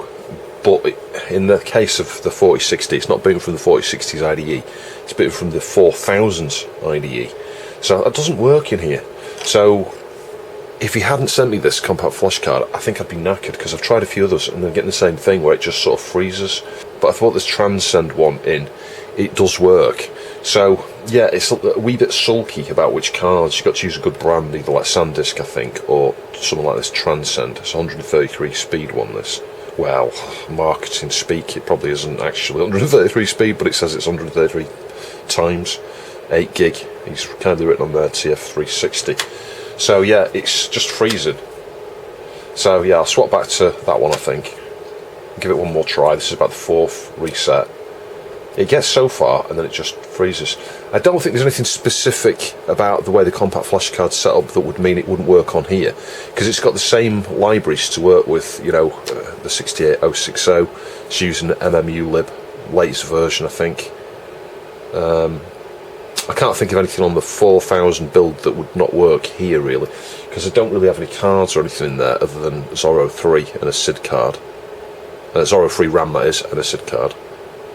But in the case of the 4060, it's not booting from the 4060's IDE. It's booting from the 4000's IDE. So that doesn't work in here. So if he hadn't sent me this compact flash card, I think I'd be knackered, because I've tried a few others and they're getting the same thing where it just sort of freezes. But I thought this Transcend one in, it does work. So yeah, it's a wee bit sulky about which cards. You've got to use a good brand, either like SanDisk I think, or something like this Transcend. It's a 133 speed one, this. Well, marketing speak, it probably isn't actually 133 speed, but it says it's 133 times 8 gig. He's kindly written on there TF360. So yeah, it's just freezing. So yeah, I'll swap back to that one, I think. Give it one more try. This is about the 4th reset. It gets so far and then it just freezes. I don't think there's anything specific about the way the compact flash card's set up that would mean it wouldn't work on here, because it's got the same libraries to work with, you know, the 68060. It's using an MMU lib, latest version, I think. I can't think of anything on the 4000 build that would not work here, really, because I don't really have any cards or anything in there other than Zorro 3 and a SID card. Zorro 3 RAM, that is, and a SID card.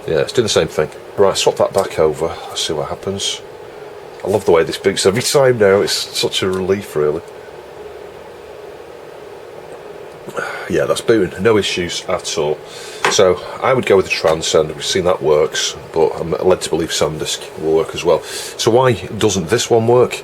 Yeah, it's doing the same thing. Right, swap that back over. Let's see what happens. I love the way this boots every time now. It's such a relief, really. Yeah, that's booting. No issues at all. So I would go with the Transcend. We've seen that works, but I'm led to believe SanDisk will work as well. So why doesn't this one work?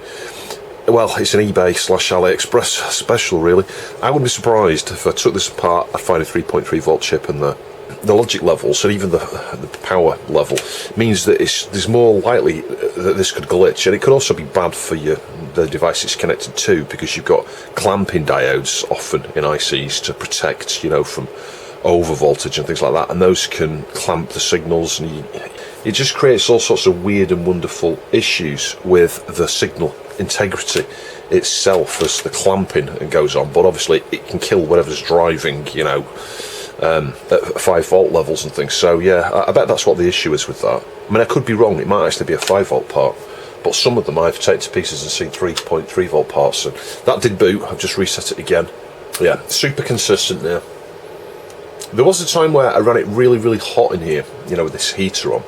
Well, it's an eBay / AliExpress special, really. I wouldn't be surprised if I took this apart, I'd find a 3.3 volt chip in there. The logic levels and even the power level means that there's more likely that this could glitch, and it could also be bad for the device it's connected to, because you've got clamping diodes often in ICs to protect, you know, from over voltage and things like that, and those can clamp the signals, and it just creates all sorts of weird and wonderful issues with the signal integrity itself as the clamping goes on. But obviously it can kill whatever's driving, you know, at 5 volt levels and things. So yeah, I bet that's what the issue is with that. I mean, I could be wrong, it might actually be a 5 volt part, but some of them I've taken to pieces and seen 3.3 volt parts, and that did boot. I've just reset it again. Yeah, super consistent now. There was a time where I ran it really, really hot in here, you know, with this heater on,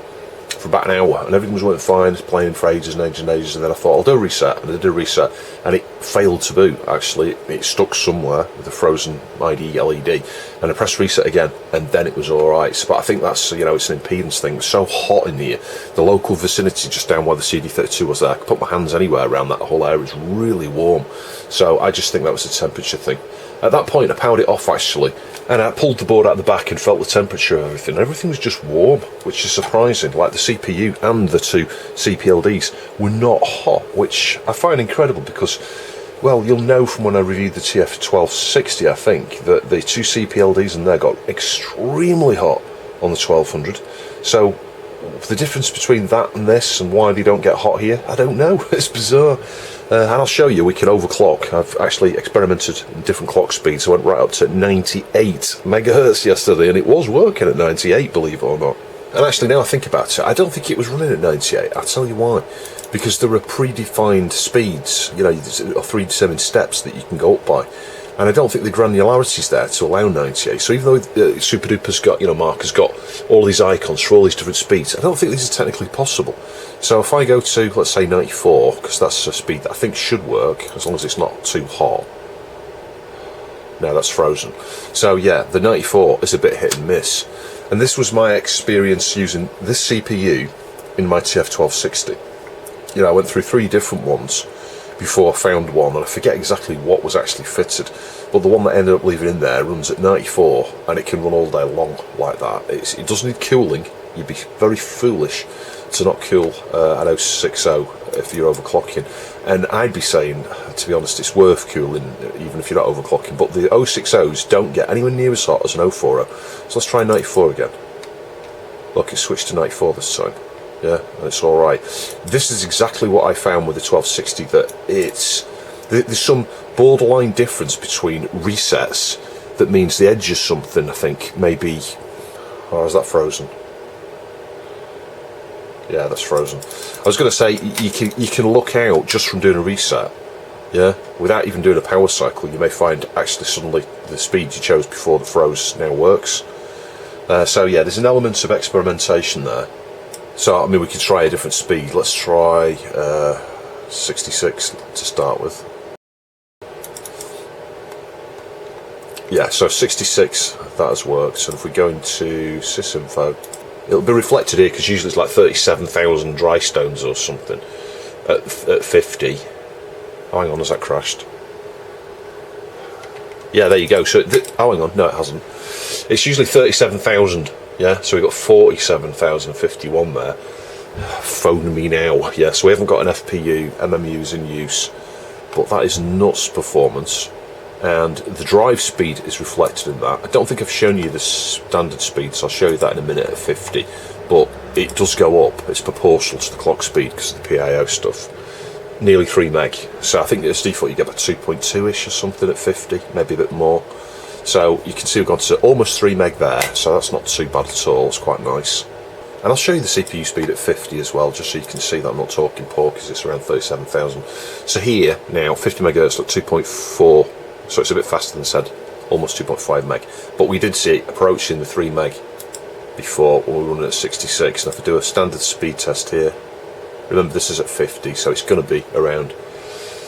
for about an hour, and everything was working fine, playing for ages and ages and ages, and then I thought I'll do a reset, and I did a reset, and it failed to boot. Actually, it stuck somewhere with a frozen ID LED, and I pressed reset again, and then it was alright. So, but I think that's, you know, it's an impedance thing. It's so hot in here, the local vicinity just down where the CD32 was there, I could put my hands anywhere around that whole area. It's really warm, so I just think that was a temperature thing. At that point I powered it off actually, and I pulled the board out the back and felt the temperature of everything. Everything was just warm, which is surprising. Like the CPU and the 2 CPLDs were not hot, which I find incredible, because, well, you'll know from when I reviewed the TF360, I think, that the 2 CPLDs in there got extremely hot on the 1200. So the difference between that and this, and why they don't get hot here, I don't know. It's bizarre. And I'll show you, we can overclock. I've actually experimented in different clock speeds. I went right up to 98 megahertz yesterday, and it was working at 98, believe it or not. And actually, now I think about it, I don't think it was running at 98. I'll tell you why. Because there are predefined speeds, you know, 3 to 7 steps that you can go up by. And I don't think the granularity's there to allow 98. So even though Super Duper's got, you know, Mark has got all these icons for all these different speeds, I don't think this is technically possible. So if I go to, let's say, 94, because that's a speed that I think should work, as long as it's not too hot. No, that's frozen. So yeah, the 94 is a bit hit and miss. And this was my experience using this CPU in my TF1260. You know, I went through 3 different ones before I found one, and I forget exactly what was actually fitted, but the one that I ended up leaving in there runs at 94, and it can run all day long like that. It doesn't need cooling. You'd be very foolish to not cool an 060 if you're overclocking, and I'd be saying, to be honest, it's worth cooling even if you're not overclocking, but the 060s don't get anywhere near as hot as an 040. So let's try 94 again. Look, it's switched to 94 this time. Yeah, and it's alright. This is exactly what I found with the 1260, that there's some borderline difference between resets that means the edge of something, I think, maybe... Oh, is that frozen? Yeah, that's frozen. I was going to say, you can look out just from doing a reset, yeah? Without even doing a power cycle, you may find actually suddenly the speed you chose before the froze now works. So yeah, there's an element of experimentation there. So, I mean, we could try a different speed. Let's try 66 to start with. Yeah, so 66, that has worked. So if we go into sysinfo, it'll be reflected here, because usually it's like 37,000 dry stones or something at 50. Oh, hang on, has that crashed? Yeah, there you go. So, oh, hang on, no, it hasn't. It's usually 37,000. Yeah, so we've got 47,051 there. Phone me now. Yeah, so we haven't got an FPU, MMU's in use, but that is nuts performance. and the drive speed is reflected in that. I don't think I've shown you the standard speed, so I'll show you that in a minute at 50, but it does go up. It's proportional to the clock speed because of the PIO stuff. Nearly 3 meg, so I think as default you get about 2.2ish or something at 50, maybe a bit more. So you can see we've gone to almost 3 meg there, so that's not too bad at all. It's quite nice. And I'll show you the CPU speed at 50 as well, just so you can see that I'm not talking poor, because it's around 37,000. So here now 50 megahertz at 2.4, so it's a bit faster than said, almost 2.5 meg. But we did see it approaching the 3 meg before when we were running at 66. And if I do a standard speed test here, remember this is at 50, so it's going to be around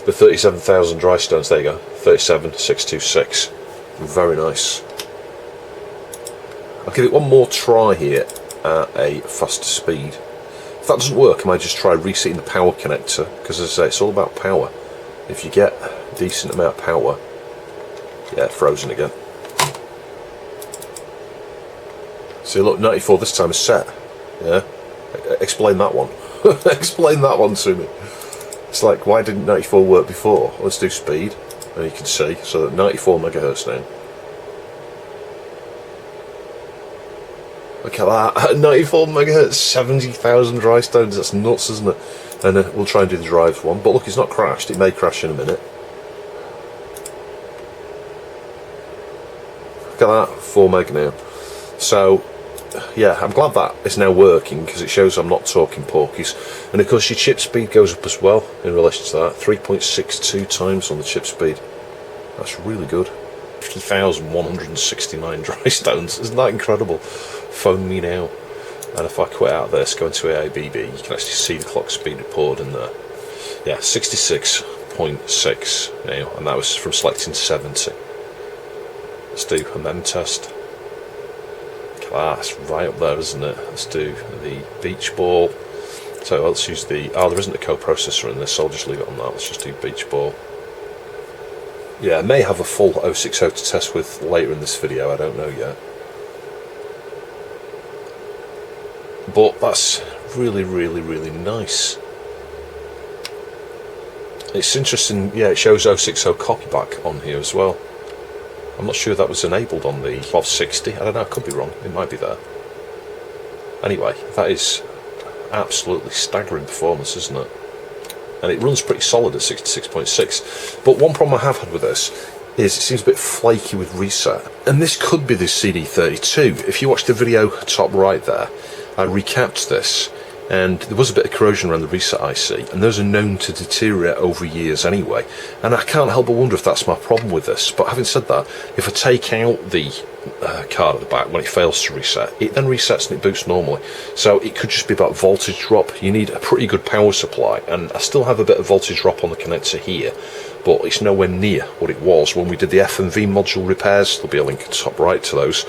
the 37,000 dry stones. There you go, 37,626. Very nice. I'll give it one more try here at a faster speed. If that doesn't work, I might just try resetting the power connector, because as I say, it's all about power. If you get a decent amount of power, yeah, frozen again. See, look, 94 this time is set. Yeah, explain that one. Explain that one to me. It's like, why didn't 94 work before? Let's do speed, and you can see, so that 94 megahertz now. Look at that, 94 megahertz, 70,000 dry stones, that's nuts, isn't it? And we'll try and do the drives one, but look, it's not crashed, it may crash in a minute. Look at that, 4 meg now. So, yeah, I'm glad that it's now working, because it shows I'm not talking porkies. And of course your chip speed goes up as well in relation to that, 3.62 times on the chip speed. That's really good. 50,169 dry stones, isn't that incredible? Phone me now. And if I quit out this, go into AIBB, you can actually see the clock speed reported in there. Yeah, 66.6 now, and that was from selecting 70. Let's do a mem test. That's right up there, isn't it? Let's do the beach ball. So let's use the, there isn't a co-processor in this, so I'll just leave it on that. Let's just do beach ball. Yeah, I may have a full 060 to test with later in this video, I don't know yet. But that's really, really, really nice. It's interesting, yeah, it shows 060 copyback on here as well. I'm not sure that was enabled on the 1260, I don't know, I could be wrong, it might be there. Anyway, that is absolutely staggering performance, isn't it? And it runs pretty solid at 66.6. But one problem I have had with this is it seems a bit flaky with reset. And this could be the CD32. If you watch the video top right there, I recapped this, and there was a bit of corrosion around the reset IC, and those are known to deteriorate over years anyway, and I can't help but wonder if that's my problem with this. But having said that, if I take out the card at the back when it fails to reset, it then resets and it boots normally. So it could just be about voltage drop. You need a pretty good power supply, and I still have a bit of voltage drop on the connector here, but it's nowhere near what it was when we did the FMV module repairs. There'll be a link at the top right to those.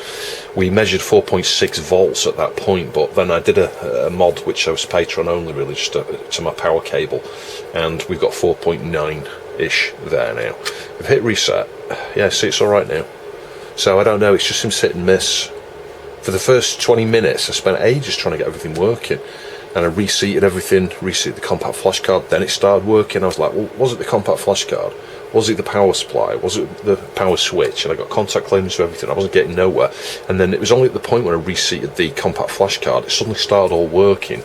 We measured 4.6 volts at that point, but then I did a mod which was Patreon only, really, just to my power cable, and we've got 4.9-ish there now. We've hit reset. Yeah, see, it's alright now. So I don't know, it just seems hit and miss. For the first 20 minutes I spent ages trying to get everything working, and I reseated everything, reseated the compact flash card, then it started working. I was like, well, was it the compact flash card? Was it the power supply? Was it the power switch? And I got contact claims to everything. I wasn't getting nowhere. And then it was only at the point when I reseated the compact flash card, it suddenly started all working.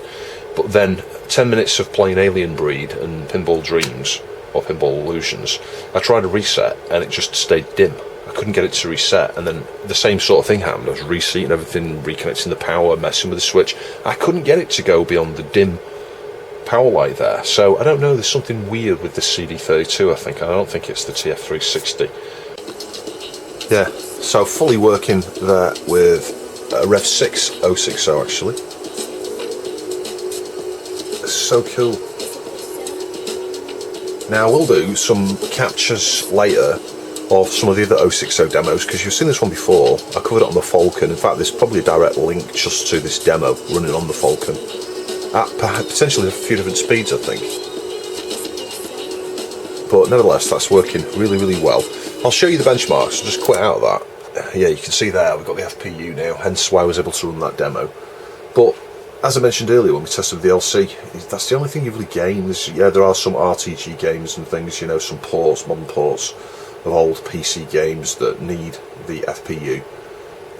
But then 10 minutes of playing Alien Breed and Pinball Dreams, or Pinball Illusions, I tried to reset and it just stayed dim. I couldn't get it to reset, and then the same sort of thing happened. I was reseating everything, reconnecting the power, messing with the switch. I couldn't get it to go beyond the dim power light there. So I don't know, there's something weird with the CD32, I think. I don't think it's the TF360. Yeah, so fully working there with Rev 6 060 actually. It's so cool. Now we'll do some captures later of some of the other 060 demos, because you've seen this one before. I covered it on the Falcon. In fact, there's probably a direct link just to this demo running on the Falcon at potentially a few different speeds, I think. But nevertheless, that's working really, really well. I'll show you the benchmarks, so just quit out of that. Yeah, you can see there we've got the FPU now, hence why I was able to run that demo. But as I mentioned earlier when we tested the LC, that's the only thing you really gain. Yeah, there are some RTG games and things, you know, some ports, modern ports, of old PC games that need the FPU.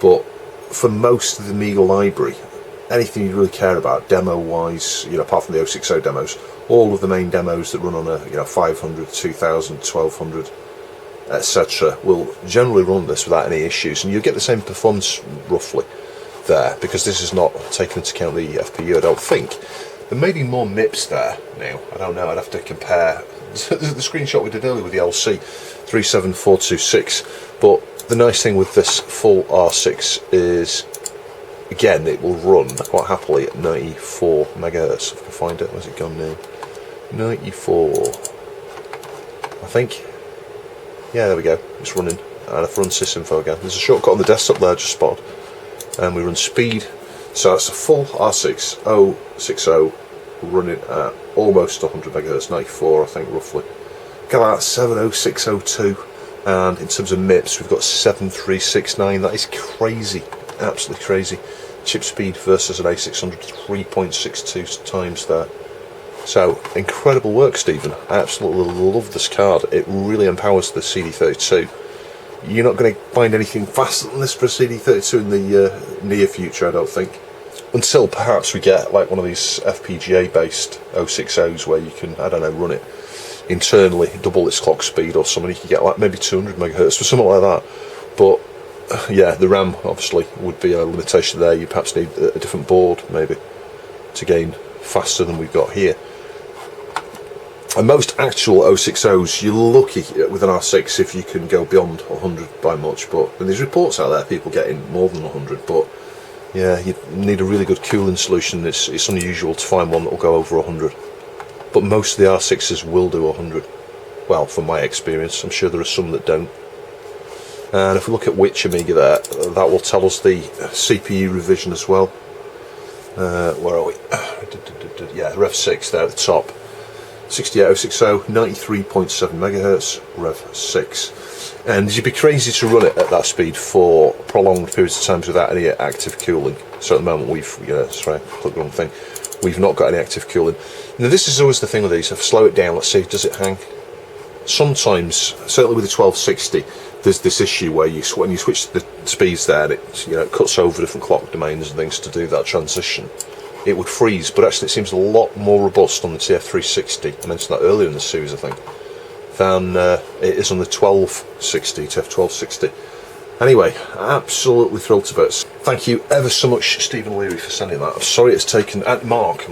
But for most of the Amiga library, anything you really care about demo-wise, apart from the 060 demos, all of the main demos that run on a 500, 2000, 1200, etc., will generally run this without any issues, and you'll get the same performance roughly there, because this is not taking into account the FPU, I don't think. There may be more MIPS there now, I don't know, I'd have to compare the screenshot we did earlier with the LC 37426, but the nice thing with this full R6 is, again, it will run quite happily at 94 megahertz. If I can find it, where's it gone now? 94, I think. Yeah, there we go, it's running. And if I run sysinfo again, there's a shortcut on the desktop there, just spotted. And we run speed, so it's a full R6 060 running at almost 100 megahertz, 94 I think roughly. Got that 70602, and in terms of MIPS we've got 7369. That is crazy, absolutely crazy. Chip speed versus an A600, 3.62 times there. So incredible work, Stephen. I absolutely love this card. It really empowers the CD32. You're not going to find anything faster than this for a CD32 in the near future, I don't think. Until perhaps we get like one of these FPGA based 060s where you can, I don't know, run it internally, double its clock speed or something. You can get like maybe 200 megahertz or something like that. But yeah, the RAM obviously would be a limitation there. You perhaps need a different board maybe to gain faster than we've got here. And most actual 060s, you're lucky with an R6 if you can go beyond 100 by much, but there's reports out there people getting more than 100, but yeah, you need a really good cooling solution. It's unusual to find one that will go over 100, but most of the R6s will do 100. Well, from my experience, I'm sure there are some that don't. And if we look at which Amiga there, that will tell us the CPU revision as well. Where are we? Yeah, Rev 6 there at the top. 68060, 93.7 megahertz, Rev 6. And you'd be crazy to run it at that speed for prolonged periods of times without any active cooling. So at the moment we've, sorry, I clicked the wrong thing. We've not got any active cooling. Now this is always the thing with these. If I slow it down, let's see, does it hang? Sometimes, certainly with the 1260, there's this issue where when you switch the speeds there, it cuts over different clock domains and things to do that transition. It would freeze, but actually it seems a lot more robust on the TF360, I mentioned that earlier in the series I think, than it is on the 1260, TF1260. Anyway, absolutely thrilled to bits. Thank you ever so much, Stephen Leary, for sending that. I'm sorry it's taken, and Mark,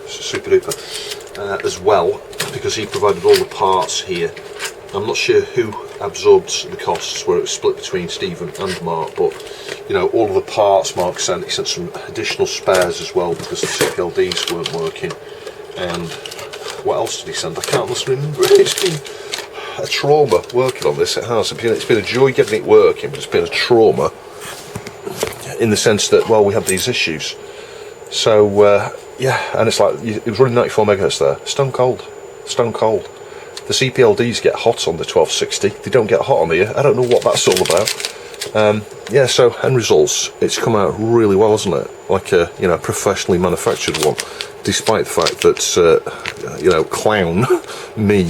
super duper, as well, because he provided all the parts here. I'm not sure who absorbed the costs, where it was split between Stephen and Mark, but all of the parts Mark sent, he sent some additional spares as well because the CPLDs weren't working. And what else did he send? I can't remember. It's been a trauma working on this. It has. It's been a joy getting it working, but it's been a trauma in the sense that, well, we had these issues. So yeah, and it's like it was running 94 megahertz there. Stone cold. The CPLDs get hot on the 1260. They don't get hot on here. I don't know what that's all about. Yeah, so end results. It's come out really well, hasn't it? Like a professionally manufactured one, despite the fact that clown me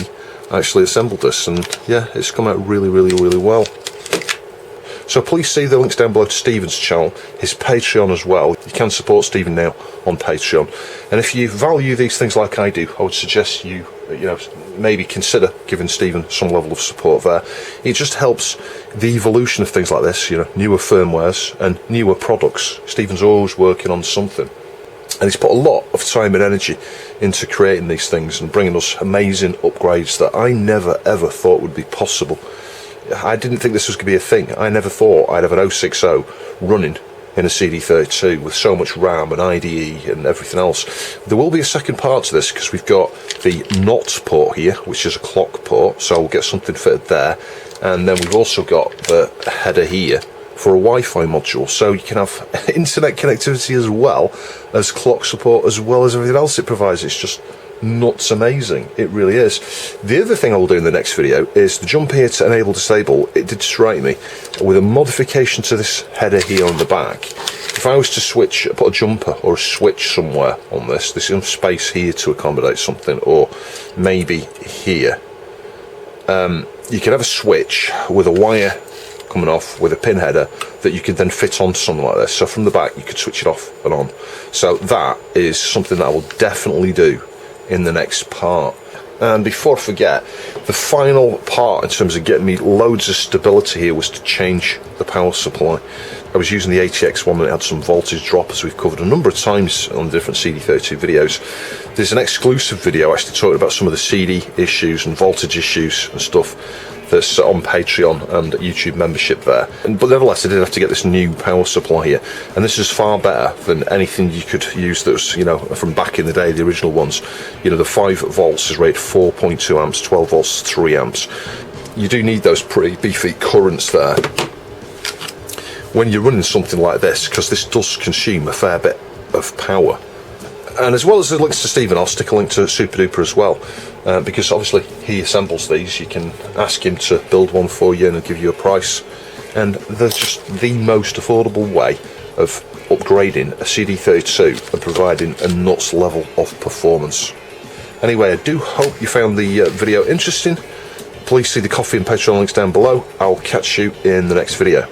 actually assembled this, and yeah, it's come out really well. So please see the links down below to Stephen's channel, his Patreon as well. You can support Stephen now on Patreon, and if you value these things like I do, I would suggest you maybe consider giving Stephen some level of support there. It just helps the evolution of things like this, newer firmwares and newer products. Stephen's always working on something, and he's put a lot of time and energy into creating these things and bringing us amazing upgrades that I never ever thought would be possible. I didn't think this was going to be a thing. I never thought I'd have an 060 running in a CD32 with so much RAM and IDE and everything else. There will be a second part to this because we've got the NOT port here, which is a clock port, so we'll get something fitted there. And then we've also got the header here for a Wi-Fi module, so you can have internet connectivity as well as clock support as well as everything else it provides. It's just nuts amazing, it really is. The other thing I will do in the next video is the jump here to enable disable. It did strike me with a modification to this header here on the back. If I was to put a jumper or a switch somewhere on this, there's some space here to accommodate something, or maybe here. you can have a switch with a wire coming off with a pin header that you could then fit onto something like this. So from the back you could switch it off and on. So that is something that I will definitely do in the next part. And before I forget, the final part in terms of getting me loads of stability here was to change the power supply. I was using the ATX one that had some voltage drop, as we've covered a number of times on different CD32 videos. There's an exclusive video actually talking about some of the CD issues and voltage issues and stuff that's on Patreon and YouTube membership there. But nevertheless, I did have to get this new power supply here, and this is far better than anything you could use that was, you know, from back in the day, the original ones. You know, the 5 volts is rated 4.2 amps, 12 volts 3 amps. You do need those pretty beefy currents there when you're running something like this, because this does consume a fair bit of power. And as well as the links to Stephen, I'll stick a link to SuperDuper as well, because obviously he assembles these. You can ask him to build one for you and he'll give you a price, and they're just the most affordable way of upgrading a CD32 and providing a nuts level of performance. Anyway, I do hope you found the video interesting. Please see the Coffee and Patreon links down below. I'll catch you in the next video.